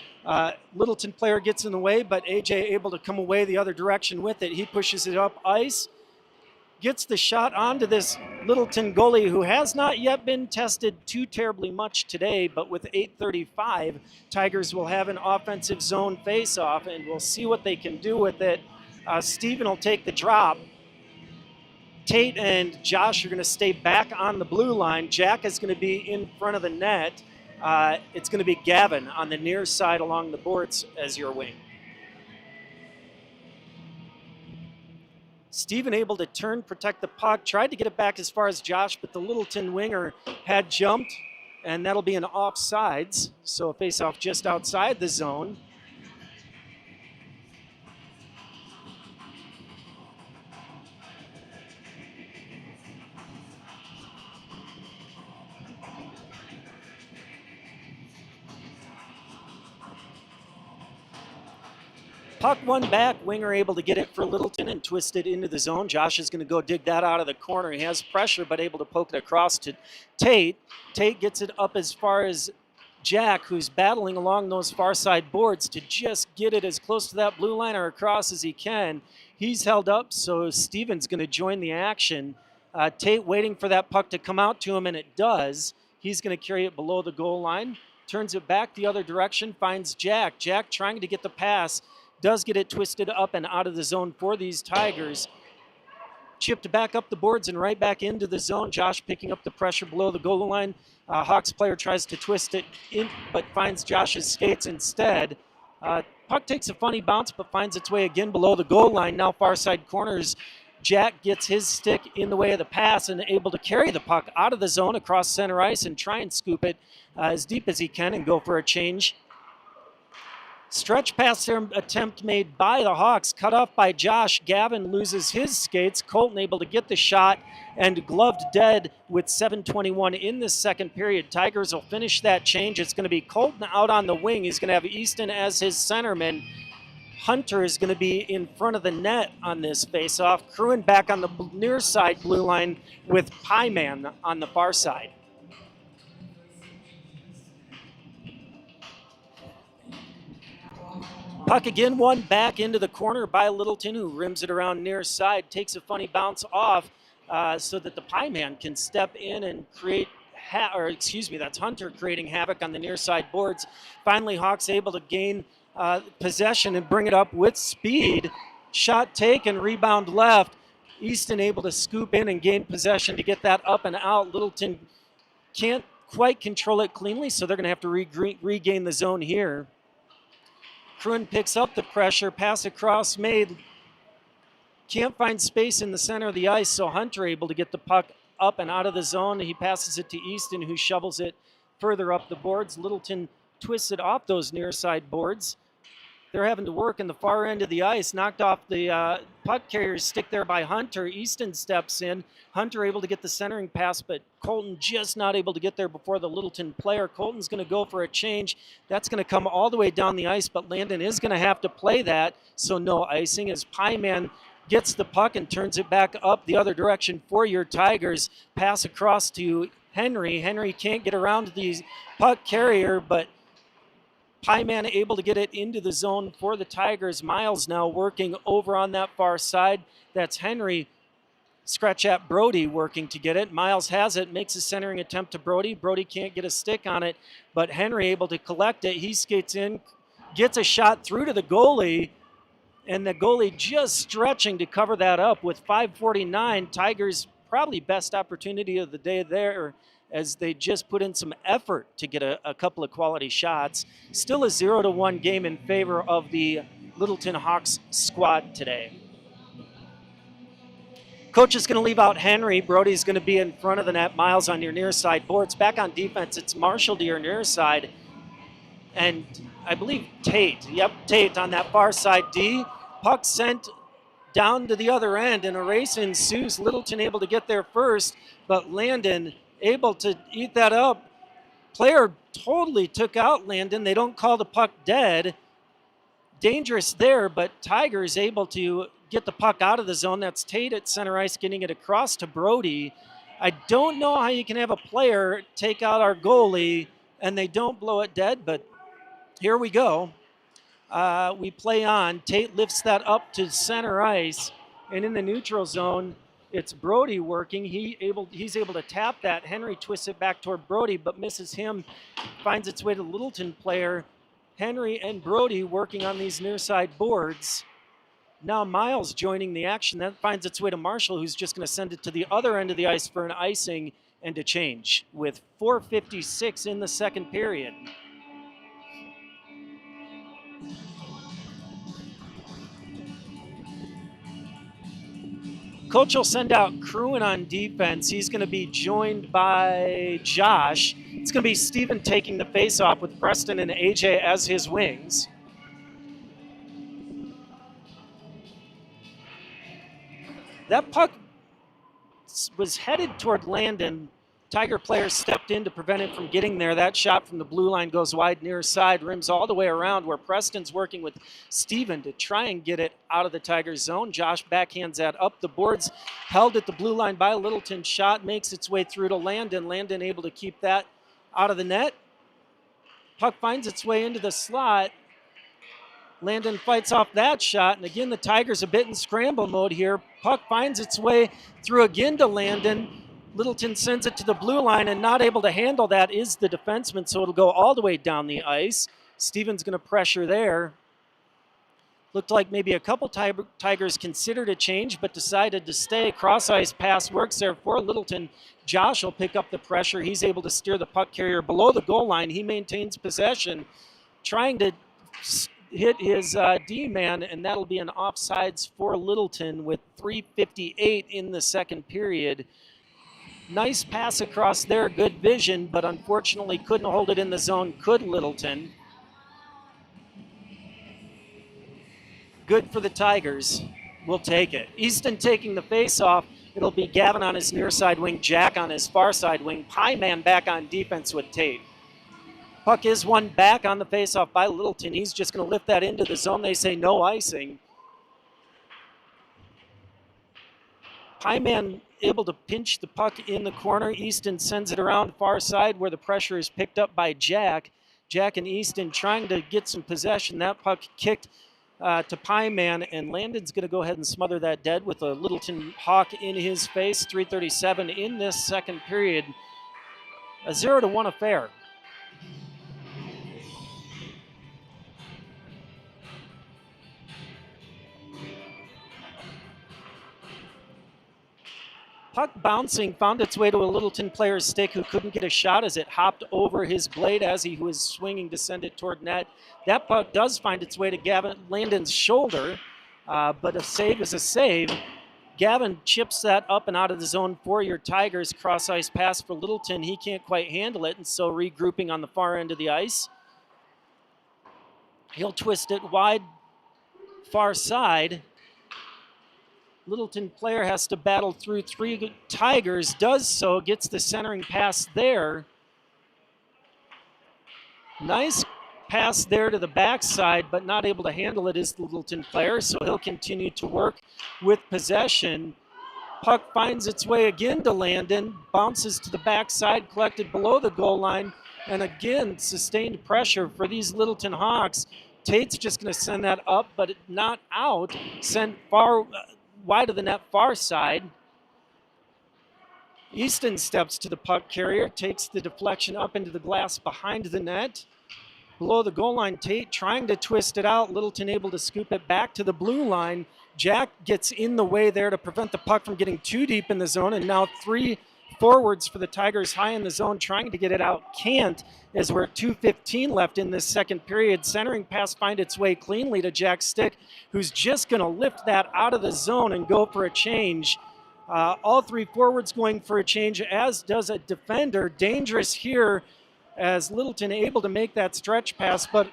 Littleton player gets in the way, but AJ able to come away the other direction with it. He pushes it up ice, gets the shot onto this Littleton goalie who has not yet been tested too terribly much today, but with 8:35, Tigers will have an offensive zone face-off, and we'll see what they can do with it. Steven will take the drop. Tate and Josh are going to stay back on the blue line. Jack is going to be in front of the net. It's going to be Gavin on the near side along the boards as your wing. Steven able to turn, protect the puck, tried to get it back as far as Josh, but the Littleton winger had jumped, and that'll be an offsides. So a face-off just outside the zone. Puck one back, winger able to get it for Littleton and twist it into the zone. Josh is going to go dig that out of the corner. He has pressure, but able to poke it across to Tate. Tate gets it up as far as Jack, who's battling along those far side boards to just get it as close to that blue line or across as he can. He's held up, so Steven's going to join the action. Tate waiting for that puck to come out to him, and it does. He's going to carry it below the goal line, turns it back the other direction, finds Jack. Jack trying to get the pass, does get it twisted up and out of the zone for these Tigers. Chipped back up the boards and right back into the zone. Josh picking up the pressure below the goal line. Hawks player tries to twist it in, but finds Josh's skates instead. Puck takes a funny bounce, but finds its way again below the goal line. Now far side corners. Jack gets his stick in the way of the pass and able to carry the puck out of the zone across center ice and try and scoop it as deep as he can and go for a change. Stretch pass there attempt made by the Hawks, cut off by Josh. Gavin loses his skates. Colton able to get the shot and gloved dead with 7:21 in this second period. Tigers will finish that change. It's going to be Colton out on the wing. He's going to have Easton as his centerman. Hunter is going to be in front of the net on this faceoff. Cruin back on the near side blue line with Pieman on the far side. Puck again, one back into the corner by Littleton, who rims it around near side, takes a funny bounce off so that the Pieman can step in and create, that's Hunter creating havoc on the near side boards. Finally, Hawks able to gain possession and bring it up with speed. Shot taken, rebound left. Easton able to scoop in and gain possession to get that up and out. Littleton can't quite control it cleanly, so they're going to have to regain the zone here. Cruin picks up the pressure, pass across made. Can't find space in the center of the ice, so Hunter able to get the puck up and out of the zone. He passes it to Easton, who shovels it further up the boards. Littleton twists it off those near side boards. They're having to work in the far end of the ice, knocked off the puck carrier's stick there by Hunter. Easton steps in. Hunter able to get the centering pass, but Colton just not able to get there before the Littleton player. Colton's going to go for a change. That's going to come all the way down the ice, but Landon is going to have to play that, so no icing as Pieman gets the puck and turns it back up the other direction for your Tigers. Pass across to Henry. Henry can't get around the puck carrier, but Pieman able to get it into the zone for the Tigers. Miles now working over on that far side. That's Henry. Scratch at Brody working to get it. Miles has it, makes a centering attempt to Brody. Brody can't get a stick on it, but Henry able to collect it. He skates in, gets a shot through to the goalie, and the goalie just stretching to cover that up with 5:49. Tigers probably best opportunity of the day there, as they just put in some effort to get a couple of quality shots. Still a 0-1 game in favor of the Littleton Hawks squad today. Coach is going to leave out Henry. Brody's going to be in front of the net. Miles on your near side boards. Back on defense, it's Marshall to your near side. And I believe Tate. Yep, Tate on that far side D. Puck sent down to the other end, and a race ensues. Littleton able to get there first, but Landon able to eat that up. Player totally took out Landon. They don't call the puck dead. Dangerous there, but Tigers able to get the puck out of the zone. That's Tate at center ice getting it across to Brody. I don't know how you can have a player take out our goalie and they don't blow it dead, but here we go. We play on. Tate lifts that up to center ice, and in the neutral zone, it's Brody working. He's able to tap that. Henry twists it back toward Brody, but misses him. Finds its way to the Littleton player. Henry and Brody working on these near side boards. Now Miles joining the action. That finds its way to Marshall, who's just going to send it to the other end of the ice for an icing and a change with 4:56 in the second period. Coach will send out Cruin on defense. He's going to be joined by Josh. It's going to be Steven taking the face-off with Preston and AJ as his wings. That puck was headed toward Landon. Tiger player stepped in to prevent it from getting there. That shot from the blue line goes wide near side, rims all the way around where Preston's working with Steven to try and get it out of the Tigers zone. Josh backhands that up the boards, held at the blue line by Littleton. Shot makes its way through to Landon. Landon able to keep that out of the net. Puck finds its way into the slot. Landon fights off that shot, and again the Tigers a bit in scramble mode here. Puck finds its way through again to Landon. Littleton sends it to the blue line, and not able to handle that is the defenseman, so it'll go all the way down the ice. Steven's going to pressure there. Looked like maybe a couple Tigers considered a change, but decided to stay. Cross-ice pass works there for Littleton. Josh will pick up the pressure. He's able to steer the puck carrier below the goal line. He maintains possession, trying to hit his D-man, and that'll be an offsides for Littleton with 3:58 in the second period. Nice pass across there, good vision, but unfortunately couldn't hold it in the zone, could Littleton. Good for the Tigers. We'll take it. Easton taking the face-off. It'll be Gavin on his near side wing, Jack on his far side wing. Pieman back on defense with Tate. Puck is won back on the face-off by Littleton. He's just going to lift that into the zone. They say no icing. Pieman able to pinch the puck in the corner. Easton sends it around far side where the pressure is picked up by Jack. Jack and Easton trying to get some possession. That puck kicked to Pieman, and Landon's going to go ahead and smother that dead with a Littleton Hawk in his face. 3:37 in this second period. A 0-1 affair. Puck bouncing, found its way to a Littleton player's stick who couldn't get a shot as it hopped over his blade as he was swinging to send it toward net. That puck does find its way to Gavin Landon's shoulder, but a save is a save. Gavin chips that up and out of the zone for your Tigers. Cross-ice pass for Littleton. He can't quite handle it, and so regrouping on the far end of the ice. He'll twist it wide, far side. Littleton player has to battle through three Tigers, does so, gets the centering pass there. Nice pass there to the backside, but not able to handle it is the Littleton player, so he'll continue to work with possession. Puck finds its way again to Landon, bounces to the backside, collected below the goal line, and again, sustained pressure for these Littleton Hawks. Tate's just going to send that up, but not out, sent far wide of the net far side. Easton steps to the puck carrier, takes the deflection up into the glass behind the net. below the goal line. Tate trying to twist it out. Littleton able to scoop it back to the blue line. Jack gets in the way there to prevent the puck from getting too deep in the zone, and now 3 forwards for the Tigers high in the zone trying to get it out. Can't, as we're at 2:15 left in this second period. Centering pass find its way cleanly to Jack Stick, who's just going to lift that out of the zone and go for a change. All 3 forwards going for a change, as does a defender. Dangerous here as Littleton able to make that stretch pass, but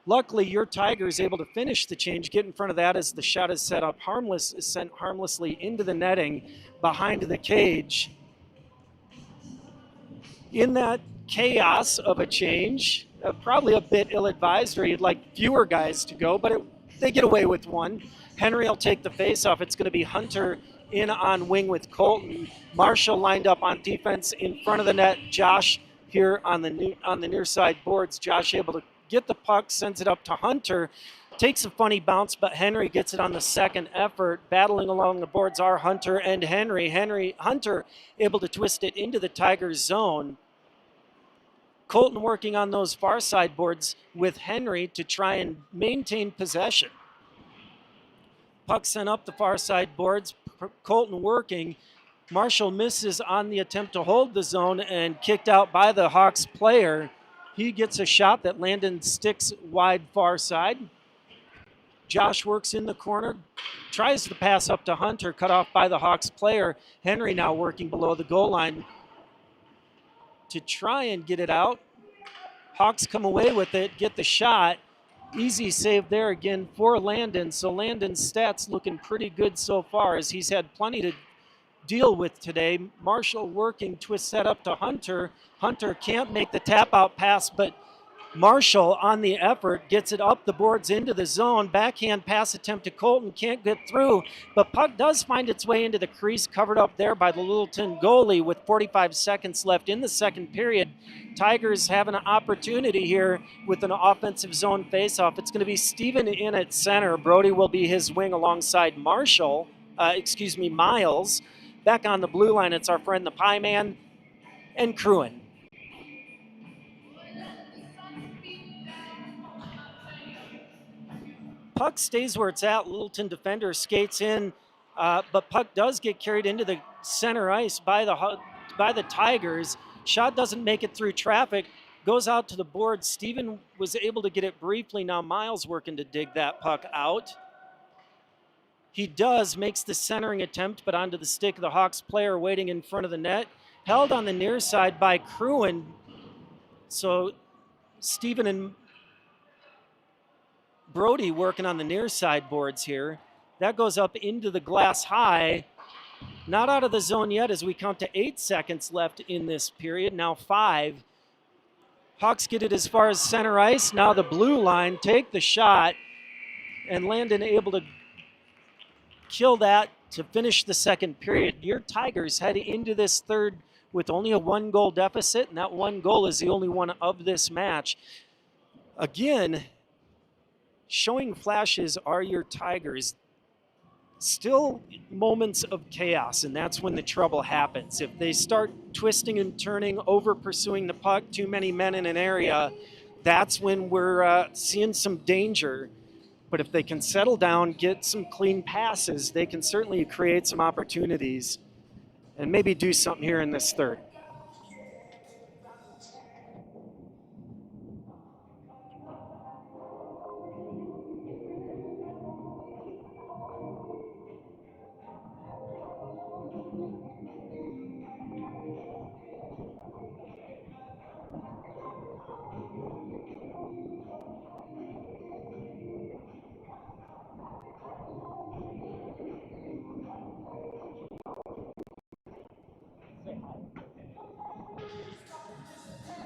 luckily your Tigers able to finish the change, get in front of that as the shot is set up sent harmlessly into the netting behind the cage. In that chaos of a change, probably a bit ill-advised, or you'd like fewer guys to go, but they get away with one. Henry will take the face-off. It's going to be Hunter in on wing with Colton. Marshall lined up on defense in front of the net. Josh here on the near side boards. Josh able to get the puck, sends it up to Hunter. Takes a funny bounce, but Henry gets it on the second effort. Battling along the boards are Hunter and Henry. Hunter able to twist it into the Tigers zone. Colton working on those far side boards with Henry to try and maintain possession. Puck sent up the far side boards. Colton working. Marshall misses on the attempt to hold the zone and kicked out by the Hawks player. He gets a shot that Landon sticks wide far side. Josh works in the corner, tries to pass up to Hunter, cut off by the Hawks player. Henry now working below the goal line to try and get it out. Hawks come away with it, get the shot. Easy save there again for Landon. So Landon's stats looking pretty good so far, as he's had plenty to deal with today. Marshall working, twist set up to Hunter. Hunter can't make the tap out pass, but Marshall on the effort gets it up the boards into the zone. Backhand pass attempt to Colton, can't get through, but puck does find its way into the crease, covered up there by the Littleton goalie with 45 seconds left in the second period. Tigers have an opportunity here with an offensive zone faceoff. It's going to be Steven in at center. Brody will be his wing alongside Miles. Back on the blue line, it's our friend the Pie Man and Cruin. Puck stays where it's at. Littleton defender skates in, but puck does get carried into the center ice by the Tigers. Shot doesn't make it through traffic, goes out to the board. Steven was able to get it briefly. Now Miles working to dig that puck out. He makes the centering attempt, but onto the stick of the Hawks player waiting in front of the net. Held on the near side by Cruin. So Steven and Brody working on the near side boards here. That goes up into the glass high. Not out of the zone yet as we count to 8 seconds left in this period. Now 5. Hawks get it as far as center ice. Now the blue line take the shot, and Landon able to kill that to finish the second period. Your Tigers head into this third with only a 1-goal deficit, and that 1 goal is the only one of this match. Again, showing flashes are your Tigers. Still moments of chaos, and that's when the trouble happens. If they start twisting and turning, over pursuing the puck, too many men in an area, that's when we're seeing some danger. But if they can settle down, get some clean passes, they can certainly create some opportunities and maybe do something here in this third.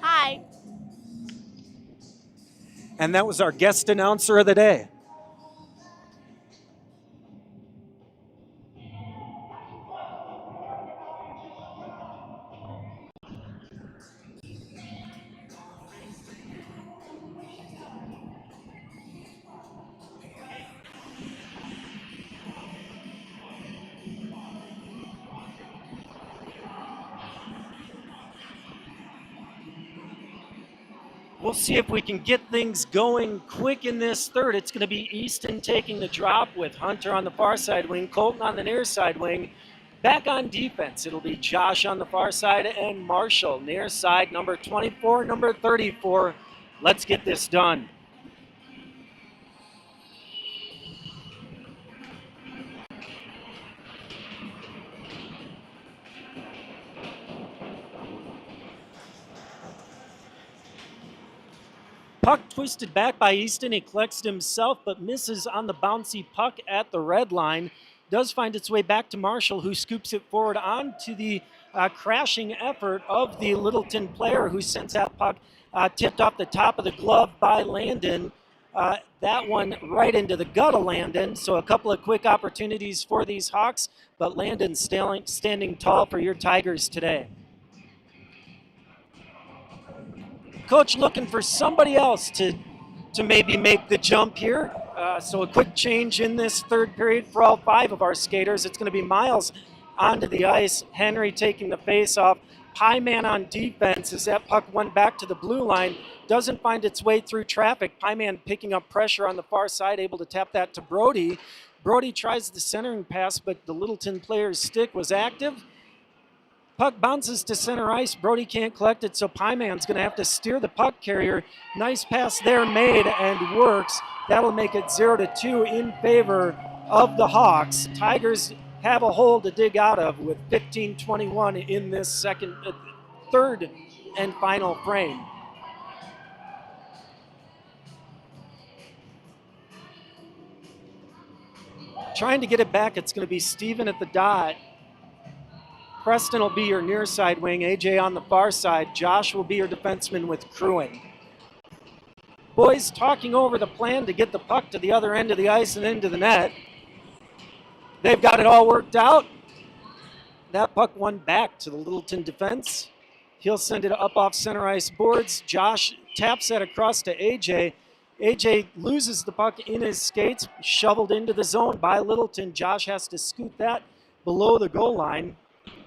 Hi. And that was our guest announcer of the day. We'll see if we can get things going quick in this third. It's going to be Easton taking the drop with Hunter on the far side wing, Colton on the near side wing. Back on defense, it'll be Josh on the far side and Marshall near side, number 24, number 34. Let's get this done. Puck twisted back by Easton. He collects it himself, but misses on the bouncy puck at the red line. Does find its way back to Marshall, who scoops it forward onto the crashing effort of the Littleton player, who sends that puck tipped off the top of the glove by Landon. That one right into the gut of Landon. So a couple of quick opportunities for these Hawks, but Landon standing tall for your Tigers today. Coach looking for somebody else to maybe make the jump here. So a quick change in this third period for all 5 of our skaters. It's going to be Miles onto the ice, Henry taking the face off. Pie man on defense as that puck went back to the blue line. Doesn't find its way through traffic. Pie man picking up pressure on the far side, able to tap that to Brody. Brody tries the centering pass, but the Littleton player's stick was active. Puck bounces to center ice. Brody can't collect it, so Pieman's going to have to steer the puck carrier. Nice pass there made and works. That'll make it 0-2 in favor of the Hawks. Tigers have a hole to dig out of with 15:21 in this third and final frame. Trying to get it back, it's going to be Steven at the dot. Preston will be your near side wing, AJ on the far side. Josh will be your defenseman with Cruin. Boys talking over the plan to get the puck to the other end of the ice and into the net. They've got it all worked out. That puck went back to the Littleton defense. He'll send it up off center ice boards. Josh taps that across to AJ. AJ loses the puck in his skates, shoveled into the zone by Littleton. Josh has to scoot that below the goal line.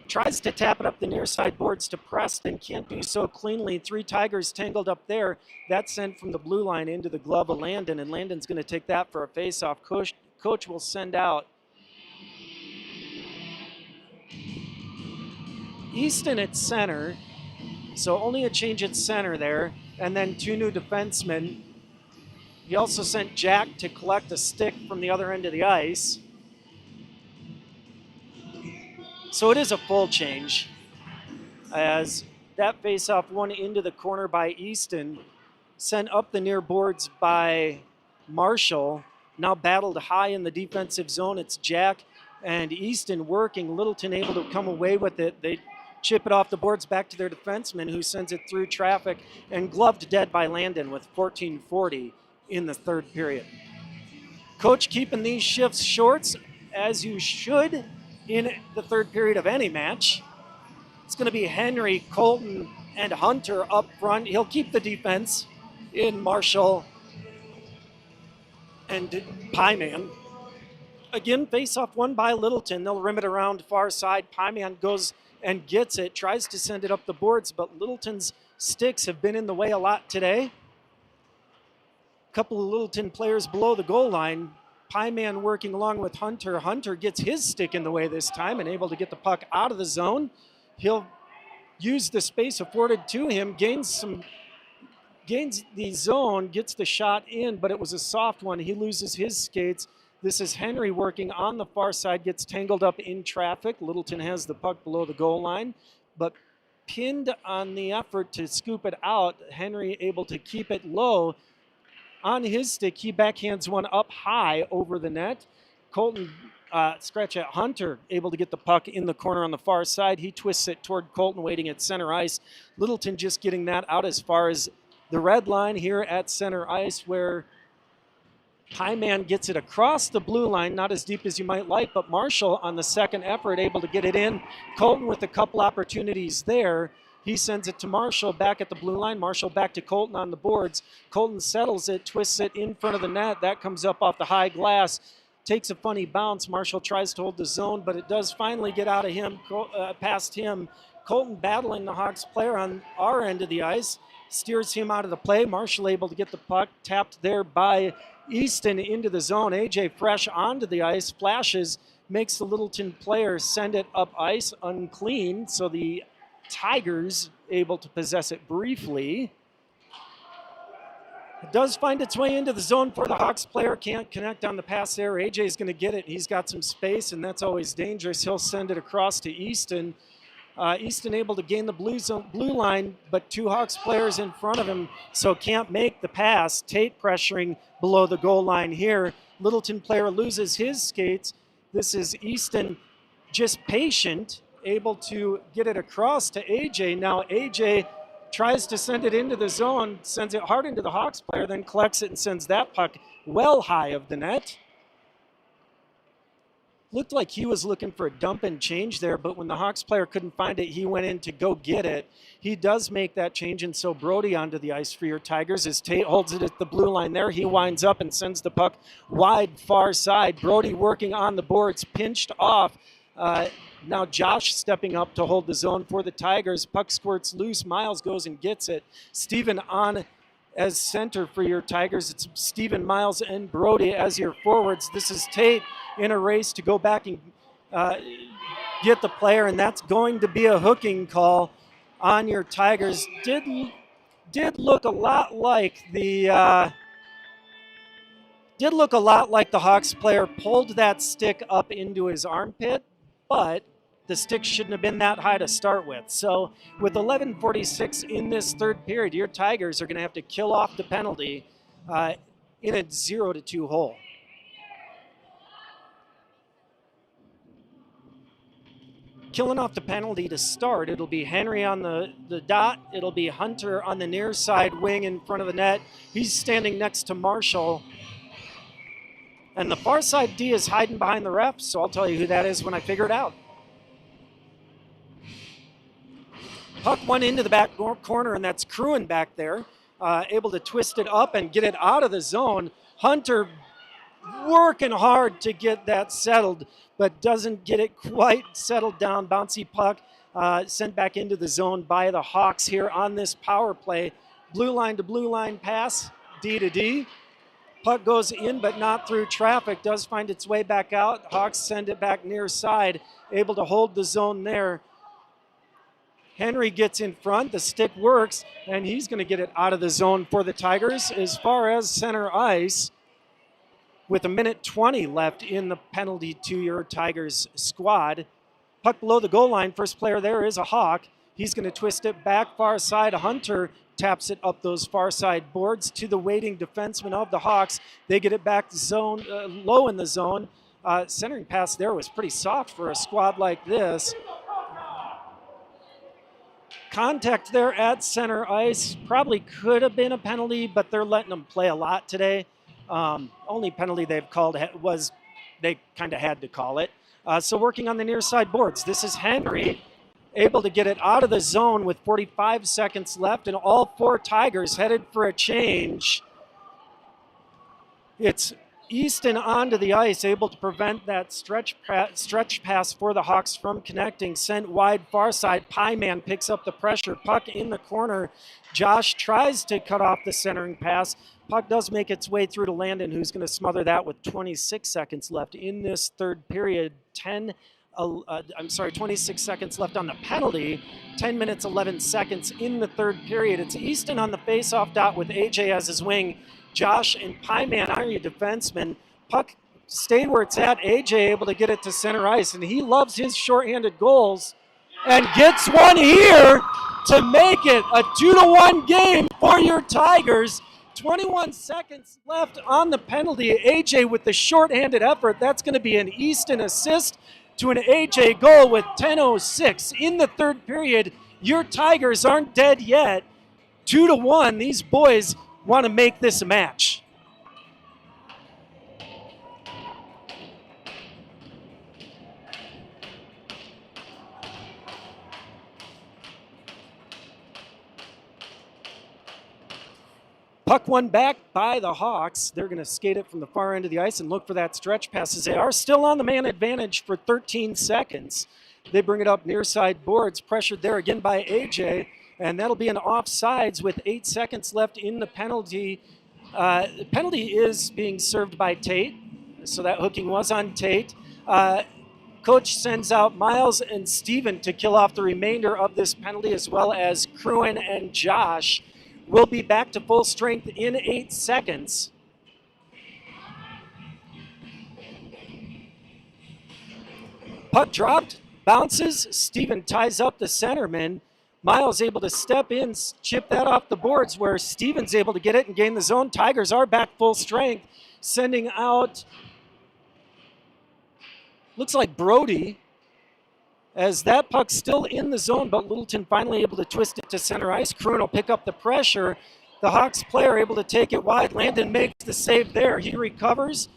Tries to tap it up the near side boards to Preston, can't do so cleanly. 3 Tigers tangled up there. That's sent from the blue line into the glove of Landon, and Landon's going to take that for a face-off. Coach will send out Easton at center, so only a change at center there, and then 2 new defensemen. He also sent Jack to collect a stick from the other end of the ice. So it is a full change as that face-off one into the corner by Easton, sent up the near boards by Marshall, now battled high in the defensive zone. It's Jack and Easton working. Littleton able to come away with it. They chip it off the boards back to their defenseman, who sends it through traffic and gloved dead by Landon with 14:40 in the third period. Coach keeping these shifts short, as you should in the third period of any match. It's going to be Henry, Colton, and Hunter up front. He'll keep the defense in Marshall and Pieman. Again, face-off won by Littleton. They'll rim it around far side. Pieman goes and gets it, tries to send it up the boards, but Littleton's sticks have been in the way a lot today. A couple of Littleton players below the goal line. Pieman working along with Hunter. Hunter gets his stick in the way this time and able to get the puck out of the zone. He'll use the space afforded to him, gains the zone, gets the shot in, but it was a soft one. He loses his skates. This is Henry working on the far side, gets tangled up in traffic. Littleton has the puck below the goal line, but pinned on the effort to scoop it out. Henry able to keep it low. On his stick, he backhands one up high over the net. Colton, scratch at Hunter, able to get the puck in the corner on the far side. He twists it toward Colton, waiting at center ice. Littleton just getting that out as far as the red line here at center ice, where Pieman gets it across the blue line, not as deep as you might like, but Marshall on the second effort able to get it in. Colton with a couple opportunities there. He sends it to Marshall back at the blue line. Marshall back to Colton on the boards. Colton settles it, twists it in front of the net. That comes up off the high glass. Takes a funny bounce. Marshall tries to hold the zone, but it does finally get out of him, past him. Colton battling the Hawks player on our end of the ice. steers him out of the play. Marshall able to get the puck, tapped there by Easton into the zone. AJ fresh onto the ice, flashes, makes the Littleton player send it up ice unclean, so the Tigers able to possess it briefly. It does find its way into the zone for the Hawks player. Can't connect on the pass there. AJ's going to get it. He's got some space, and that's always dangerous. He'll send it across to Easton. Easton able to gain the blue line, but two Hawks players in front of him, so can't make the pass. Tate pressuring below the goal line here. Littleton player loses his skates. This is Easton just patient, able to get it across to AJ. Now AJ tries to send it into the zone, sends it hard into the Hawks player, then collects it and sends that puck well high of the net. Looked like he was looking for a dump and change there, but when the Hawks player couldn't find it, he went in to go get it. He does make that change, and so Brody onto the ice for your Tigers as Tate holds it at the blue line there. He winds up and sends the puck wide far side. Brody working on the boards, pinched off. Now Josh stepping up to hold the zone for the Tigers. Puck squirts loose. Miles goes and gets it. Steven on as center for your Tigers. It's Steven, Miles, and Brody as your forwards. This is Tate in a race to go back and get the player, and that's going to be a hooking call on your Tigers. Did look a lot like the Hawks player pulled that stick up into his armpit, but the stick shouldn't have been that high to start with. So with 11:46 in this third period, your Tigers are going to have to kill off the penalty in a 0-2 hole. Killing off the penalty to start, it'll be Henry on the dot. It'll be Hunter on the near side wing in front of the net. He's standing next to Marshall. And the far side D is hiding behind the ref, so I'll tell you who that is when I figure it out. Puck went into the back corner, and that's Cruin back there, able to twist it up and get it out of the zone. Hunter working hard to get that settled, but doesn't get it quite settled down. Bouncy puck sent back into the zone by the Hawks here on this power play. Blue line to blue line pass, D to D. Puck goes in, but not through traffic. Does find its way back out. Hawks send it back near side, able to hold the zone there. Henry gets in front, the stick works, and he's going to get it out of the zone for the Tigers as far as center ice with 1:20 left in the penalty to your Tigers squad. Puck below the goal line, first player there is a Hawk. He's going to twist it back far side. Hunter taps it up those far side boards to the waiting defenseman of the Hawks. They get it back zone, low in the zone. Centering pass there was pretty soft for a squad like this. Contact there at center ice probably could have been a penalty, but they're letting them play a lot today. Only penalty they've called was they kind of had to call it. So working on the near side boards, this is Henry able to get it out of the zone with 45 seconds left, and all four Tigers headed for a change. It's Easton onto the ice, able to prevent that stretch pass for the Hawks from connecting. Sent wide far side. Pieman picks up the pressure. Puck in the corner. Josh tries to cut off the centering pass. Puck does make its way through to Landon, who's going to smother that with 26 seconds left in this third period. 26 seconds left on the penalty. 10 minutes, 11 seconds in the third period. It's Easton on the face-off dot with AJ as his wing. Josh and Pieman are your defensemen. Puck stayed where it's at. AJ able to get it to center ice, and he loves his shorthanded goals and gets one here to make it a 2-1 game for your Tigers. 21 seconds left on the penalty. AJ with the shorthanded effort. That's going to be an Easton assist to an AJ goal with 10:06 in the third period. Your Tigers aren't dead yet. 2-1. These boys want to make this a match. Puck won back by the Hawks. They're going to skate it from the far end of the ice and look for that stretch pass as they are still on the man advantage for 13 seconds. They bring it up near side boards, pressured there again by AJ. and that'll be an offsides with 8 seconds left in the penalty. The penalty is being served by Tate, so that hooking was on Tate. Coach sends out Miles and Steven to kill off the remainder of this penalty, as well as Cruin and Josh. We'll be back to full strength in 8 seconds. Puck dropped, bounces, Steven ties up the centerman. Miles able to step in, chip that off the boards where Steven's able to get it and gain the zone. Tigers are back full strength, sending out, looks like Brody, as that puck's still in the zone, but Littleton finally able to twist it to center ice. Cruin will pick up the pressure. The Hawks player able to take it wide. Landon makes the save there. He recovers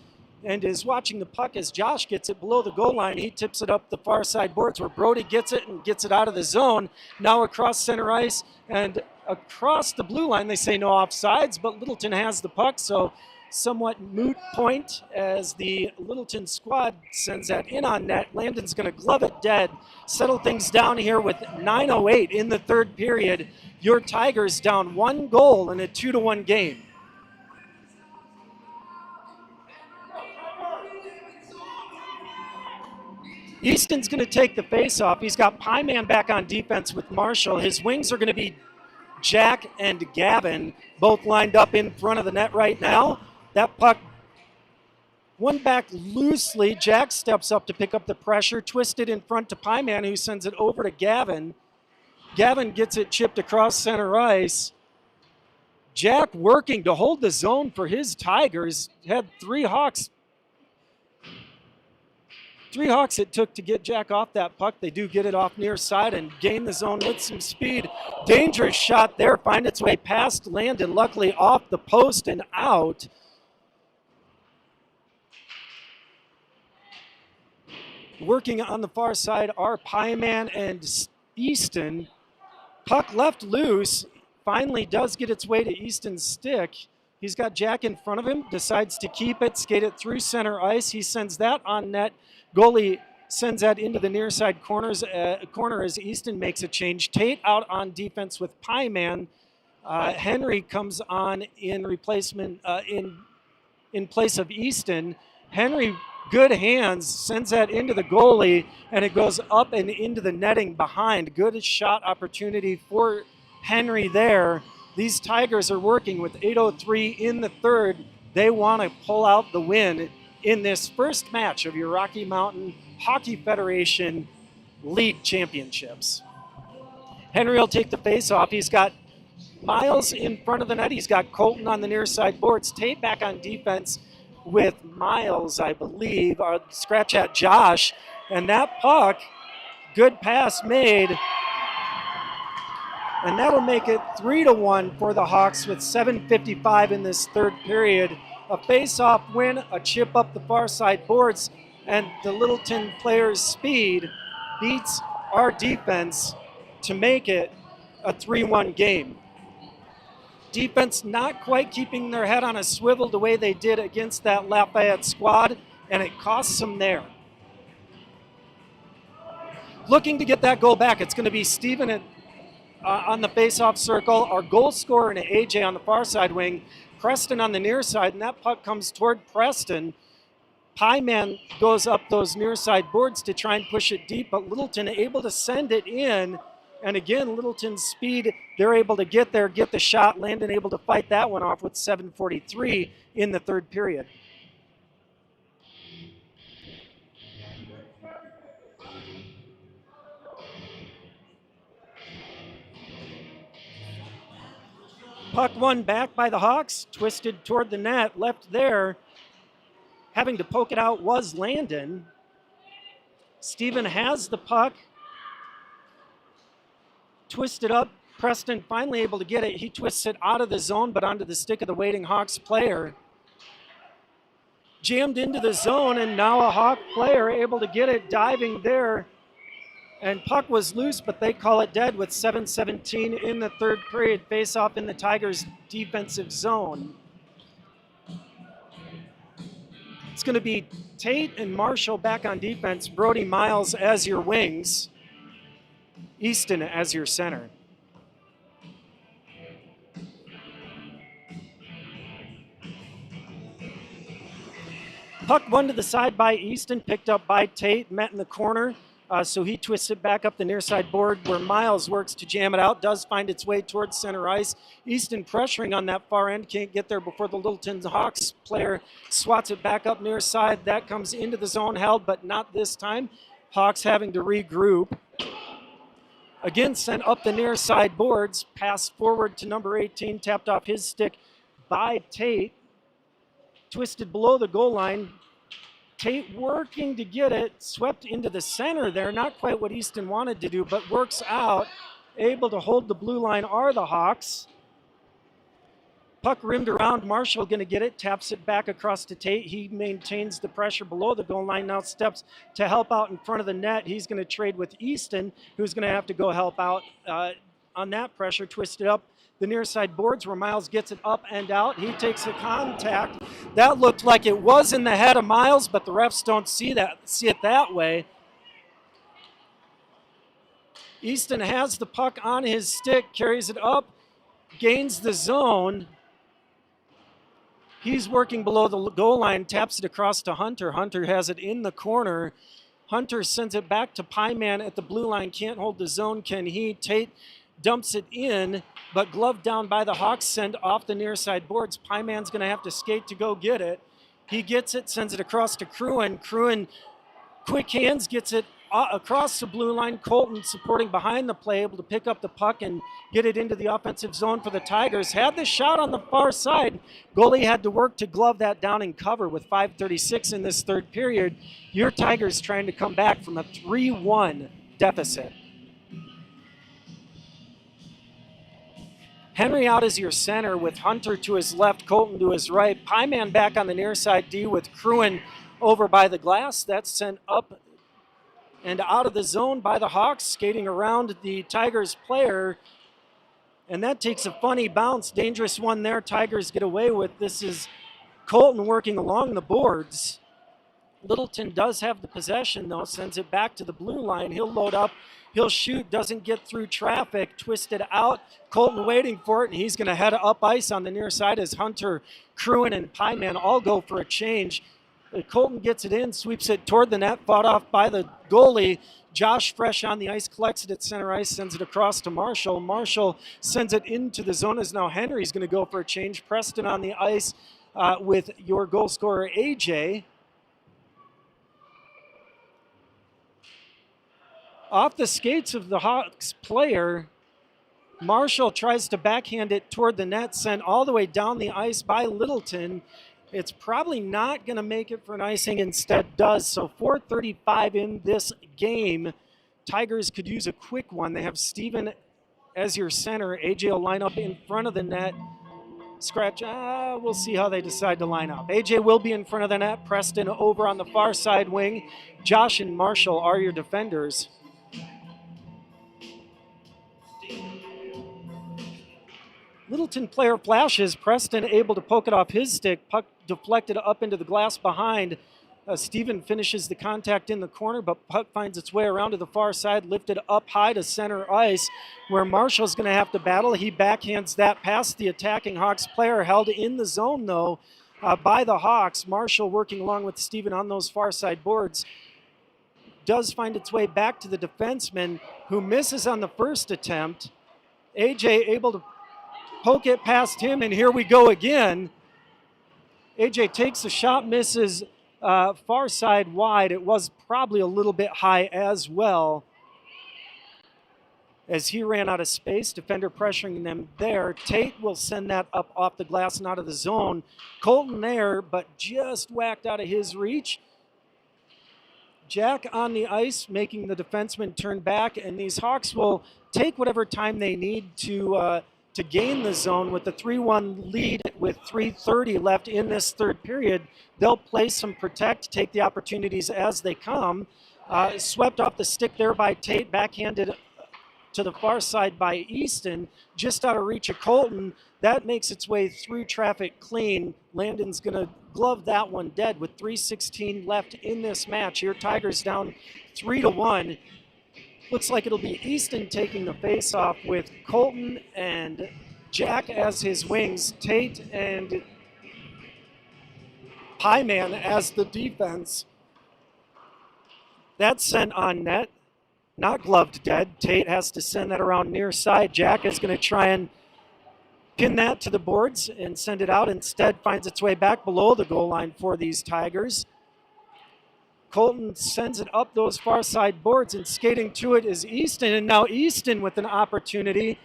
and is watching the puck as Josh gets it below the goal line. He tips it up the far side boards where Brody gets it and gets it out of the zone. Now across center ice and across the blue line. They say no offsides, but Littleton has the puck, so somewhat moot point as the Littleton squad sends that in on net. Landon's going to glove it dead, settle things down here with 9:08 in the third period. Your Tigers down 1 goal in a 2-1 game. Easton's going to take the face-off. He's got Pieman back on defense with Marshall. His wings are going to be Jack and Gavin, both lined up in front of the net right now. That puck won back loosely. Jack steps up to pick up the pressure, twisted in front to Pieman, who sends it over to Gavin. Gavin gets it chipped across center ice. Jack working to hold the zone for his Tigers. Had three Hawks it took to get Jack off that puck. They do get it off near side and gain the zone with some speed. Dangerous shot there, find its way past Landon, luckily off the post and out. Working on the far side are Pieman and Easton. Puck left loose, finally does get its way to Easton's stick. He's got Jack in front of him, decides to keep it, skate it through center ice. He sends that on net. Goalie sends that into the near side corner as Easton makes a change. Tate out on defense with Pieman. Henry comes on in replacement in place of Easton. Henry, good hands, sends that into the goalie, and it goes up and into the netting behind. Good shot opportunity for Henry there. These Tigers are working with 8:03 in the third. They want to pull out the win in this first match of your Rocky Mountain Hockey Federation League Championships. Henry will take the face-off. He's got Miles in front of the net. He's got Colton on the near side boards. Tate back on defense with Miles, I believe. Scratch at Josh. And that puck, good pass made. And that'll make it 3-1 for the Hawks with 7:55 in this third period. A face-off win, a chip up the far side boards, and the Littleton players' speed beats our defense to make it a 3-1 game. Defense not quite keeping their head on a swivel the way they did against that Lafayette squad, and it costs them there. Looking to get that goal back, it's going to be Steven on the face-off circle, our goal scorer and AJ on the far side wing, Preston on the near side, and that puck comes toward Preston. Pieman goes up those near side boards to try and push it deep, but Littleton able to send it in. And again, Littleton's speed, they're able to get there, get the shot. Landon able to fight that one off with 7:43 in the third period. Puck won back by the Hawks, twisted toward the net, left there. Having to poke it out was Landon. Steven has the puck. Twisted up. Preston finally able to get it. He twists it out of the zone, but onto the stick of the waiting Hawks player. Jammed into the zone, and now a Hawk player able to get it, diving there. And puck was loose, but they call it dead with 7:17 in the third period. Face-off in the Tigers' defensive zone. It's going to be Tate and Marshall back on defense. Brody, Miles as your wings. Easton as your center. Puck won to the side by Easton, picked up by Tate, met in the corner. So he twists it back up the near side board where Miles works to jam it out, does find its way towards center ice. Easton pressuring on that far end, can't get there before the Littleton Hawks player swats it back up near side. That comes into the zone, held, but not this time. Hawks having to regroup. Again, sent up the near side boards, pass forward to number 18, tapped off his stick by Tate. Twisted below the goal line. Tate working to get it, swept into the center there. Not quite what Easton wanted to do, but works out. Able to hold the blue line are the Hawks. Puck rimmed around. Marshall going to get it, taps it back across to Tate. He maintains the pressure below the goal line, now steps to help out in front of the net. He's going to trade with Easton, who's going to have to go help out on that pressure, twisted up the near side boards where Miles gets it up and out. He takes the contact. That looked like it was in the head of Miles, but the refs don't see it that way. Easton has the puck on his stick, carries it up, gains the zone. He's working below the goal line, taps it across to Hunter. Hunter has it in the corner. Hunter sends it back to Pieman at the blue line, can't hold the zone, can he? Tate dumps it in, but gloved down by the Hawks, send off the near side boards. Pieman's going to have to skate to go get it. He gets it, sends it across to Cruin. Cruin, quick hands, gets it across the blue line. Colton supporting behind the play, able to pick up the puck and get it into the offensive zone for the Tigers. Had the shot on the far side. Goalie had to work to glove that down and cover with 5:36 in this third period. Your Tigers trying to come back from a 3-1 deficit. Henry out as your center with Hunter to his left, Colton to his right. Pieman back on the near side D with Cruin over by the glass. That's sent up and out of the zone by the Hawks, skating around the Tigers player. And that takes a funny bounce. Dangerous one there. Tigers get away with. This is Colton working along the boards. Littleton does have the possession, though. Sends it back to the blue line. He'll load up. He'll shoot, doesn't get through traffic, twisted out. Colton waiting for it, and he's going to head up ice on the near side as Hunter, Cruin, and Pieman all go for a change. Colton gets it in, sweeps it toward the net, fought off by the goalie. Josh Fresh on the ice, collects it at center ice, sends it across to Marshall. Marshall sends it into the zone as now Henry's going to go for a change. Preston on the ice with your goal scorer, AJ. Off the skates of the Hawks player, Marshall tries to backhand it toward the net, sent all the way down the ice by Littleton. It's probably not going to make it for an icing, instead does. So 4:35 in this game. Tigers could use a quick one. They have Steven as your center. AJ will line up in front of the net. Scratch, we'll see how they decide to line up. AJ will be in front of the net. Preston over on the far side wing. Josh and Marshall are your defenders. Littleton player flashes. Preston able to poke it off his stick. Puck deflected up into the glass behind. Steven finishes the contact in the corner, but puck finds its way around to the far side, lifted up high to center ice, where Marshall's going to have to battle. He backhands that past the attacking Hawks player, held in the zone, though, by the Hawks. Marshall working along with Steven on those far side boards. Does find its way back to the defenseman, who misses on the first attempt. AJ able to poke it past him, and here we go again. AJ takes a shot, misses far side wide. It was probably a little bit high as well, as he ran out of space. Defender pressuring them there. Tate will send that up off the glass and out of the zone. Colton there, but just whacked out of his reach. Jack on the ice, making the defenseman turn back, and these Hawks will take whatever time they need to gain the zone with the 3-1 lead with 3:30 left in this third period. They'll play some protect, take the opportunities as they come. Swept off the stick there by Tate, backhanded to the far side by Easton, just out of reach of Colton. That makes its way through traffic clean. Landon's going to glove that one dead with 3:16 left in this match. Your Tigers down 3-1. Looks like it'll be Easton taking the face-off with Colton and Jack as his wings. Tate and Pie Man as the defense. That's sent on net. Not gloved dead. Tate has to send that around near side. Jack is going to try and pin that to the boards and send it out. Instead, finds its way back below the goal line for these Tigers. Colton sends it up those far side boards, and skating to it is Easton. And now Easton with an opportunity,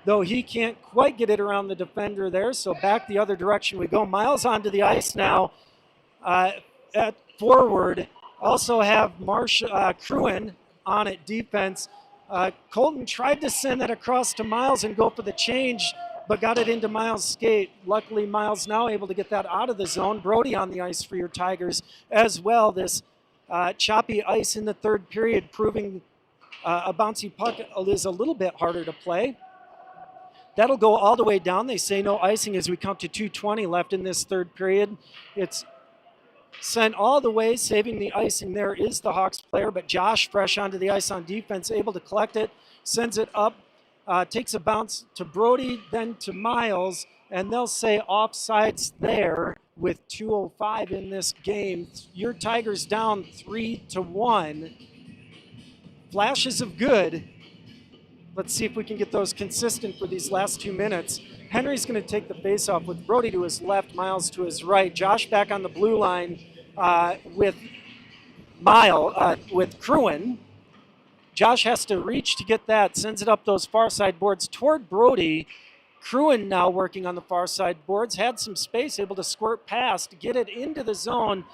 though he can't quite get it around the defender there. So back the other direction we go. Miles onto the ice now at forward. Also have Cruin on at defense. Colton tried to send that across to Miles and go for the change, but got it into Miles' skate. Luckily, Miles now able to get that out of the zone. Brody on the ice for your Tigers as well. This choppy ice in the third period, proving a bouncy puck is a little bit harder to play. That'll go all the way down. They say no icing as we come to 2:20 left in this third period. It's sent all the way. Saving the icing there is the Hawks player, but Josh fresh onto the ice on defense, able to collect it, sends it up, takes a bounce to Brody, then to Miles, and they'll say offsides there with 2:05 in this game. Your Tigers down 3-1. Flashes of good. Let's see if we can get those consistent for these last 2 minutes. Henry's going to take the faceoff with Brody to his left, Miles to his right. Josh back on the blue line with Cruin. Josh has to reach to get that, sends it up those far side boards toward Brody. Cruin now working on the far side boards, had some space, able to squirt past, get it into the zone.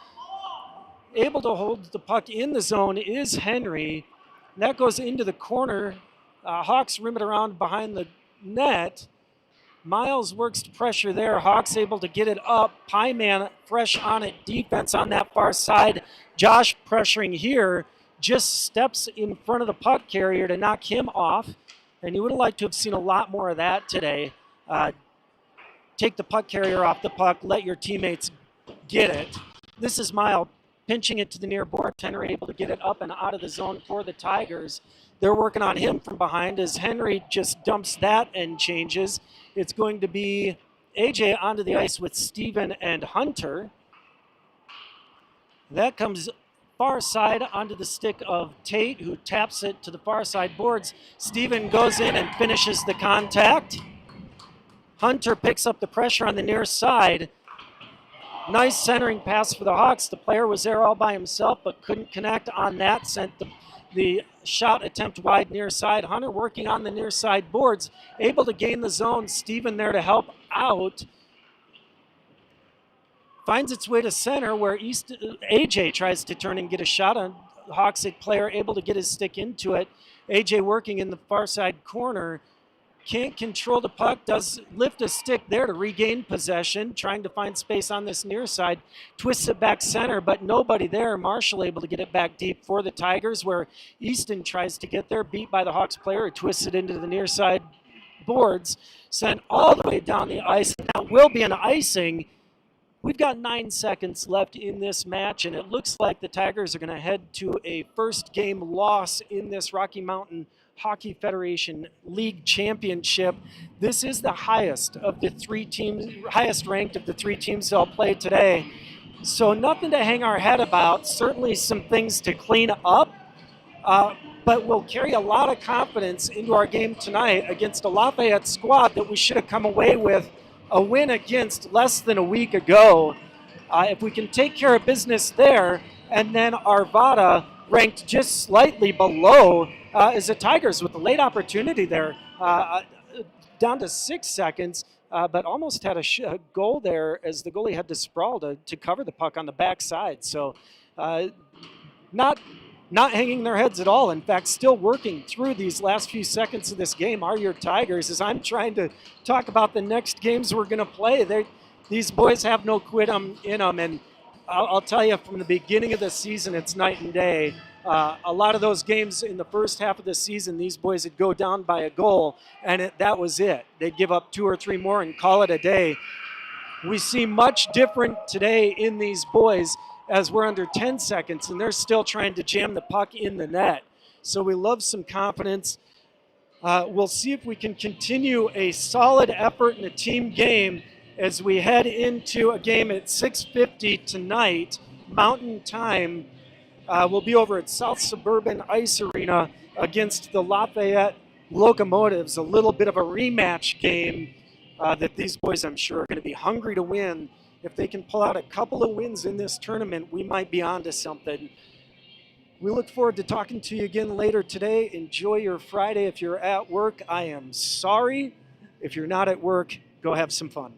Able to hold the puck in the zone is Henry. And that goes into the corner. Hawks rim it around behind the net. Miles works to pressure there. Hawks able to get it up. Pie Man fresh on it. Defense on that far side. Josh pressuring here. Just steps in front of the puck carrier to knock him off. And you would have liked to have seen a lot more of that today. Take the puck carrier off the puck. Let your teammates get it. This is Miles pinching it to the near board. Henry able to get it up and out of the zone for the Tigers. They're working on him from behind as Henry just dumps that and changes. It's going to be AJ onto the ice with Steven and Hunter. That comes far side onto the stick of Tate, who taps it to the far side boards. Steven goes in and finishes the contact. Hunter picks up the pressure on the near side. Nice centering pass for the Hawks. The player was there all by himself, but couldn't connect on that. Sent the shot attempt wide near side. Hunter working on the near side boards, able to gain the zone. Steven there to help out. Finds its way to center where AJ tries to turn and get a shot on. The Hawks player able to get his stick into it. AJ working in the far side corner. Can't control the puck, does lift a stick there to regain possession, trying to find space on this near side. Twists it back center, but nobody there. Marshall able to get it back deep for the Tigers, where Easton tries to get there, beat by the Hawks player, who twists it into the near side boards, sent all the way down the ice. Now will be an icing. We've got 9 seconds left in this match, and it looks like the Tigers are going to head to a first game loss in this Rocky Mountain Hockey Federation League Championship. This is the highest of the 3 teams, highest ranked of the 3 teams that'll play today. So nothing to hang our head about. Certainly some things to clean up, but we'll carry a lot of confidence into our game tonight against a Lafayette squad that we should have come away with a win against less than a week ago. If we can take care of business there, and then Arvada ranked just slightly below is the Tigers with a late opportunity there, down to 6 seconds, but almost had a goal there as the goalie had to sprawl to cover the puck on the backside. So not hanging their heads at all. In fact, still working through these last few seconds of this game are your Tigers. As I'm trying to talk about the next games we're going to play, these boys have no quit in them, and I'll tell you, from the beginning of the season, it's night and day. A lot of those games in the first half of the season, these boys would go down by a goal, and that was it. They'd give up 2 or 3 more and call it a day. We see much different today in these boys as we're under 10 seconds, and they're still trying to jam the puck in the net. So we love some confidence. We'll see if we can continue a solid effort in a team game as we head into a game at 6:50 tonight, Mountain Time. We'll be over at South Suburban Ice Arena against the Lafayette Locomotives, a little bit of a rematch game that these boys, I'm sure, are going to be hungry to win. If they can pull out a couple of wins in this tournament, we might be onto something. We look forward to talking to you again later today. Enjoy your Friday. If you're at work, I am sorry. If you're not at work, go have some fun.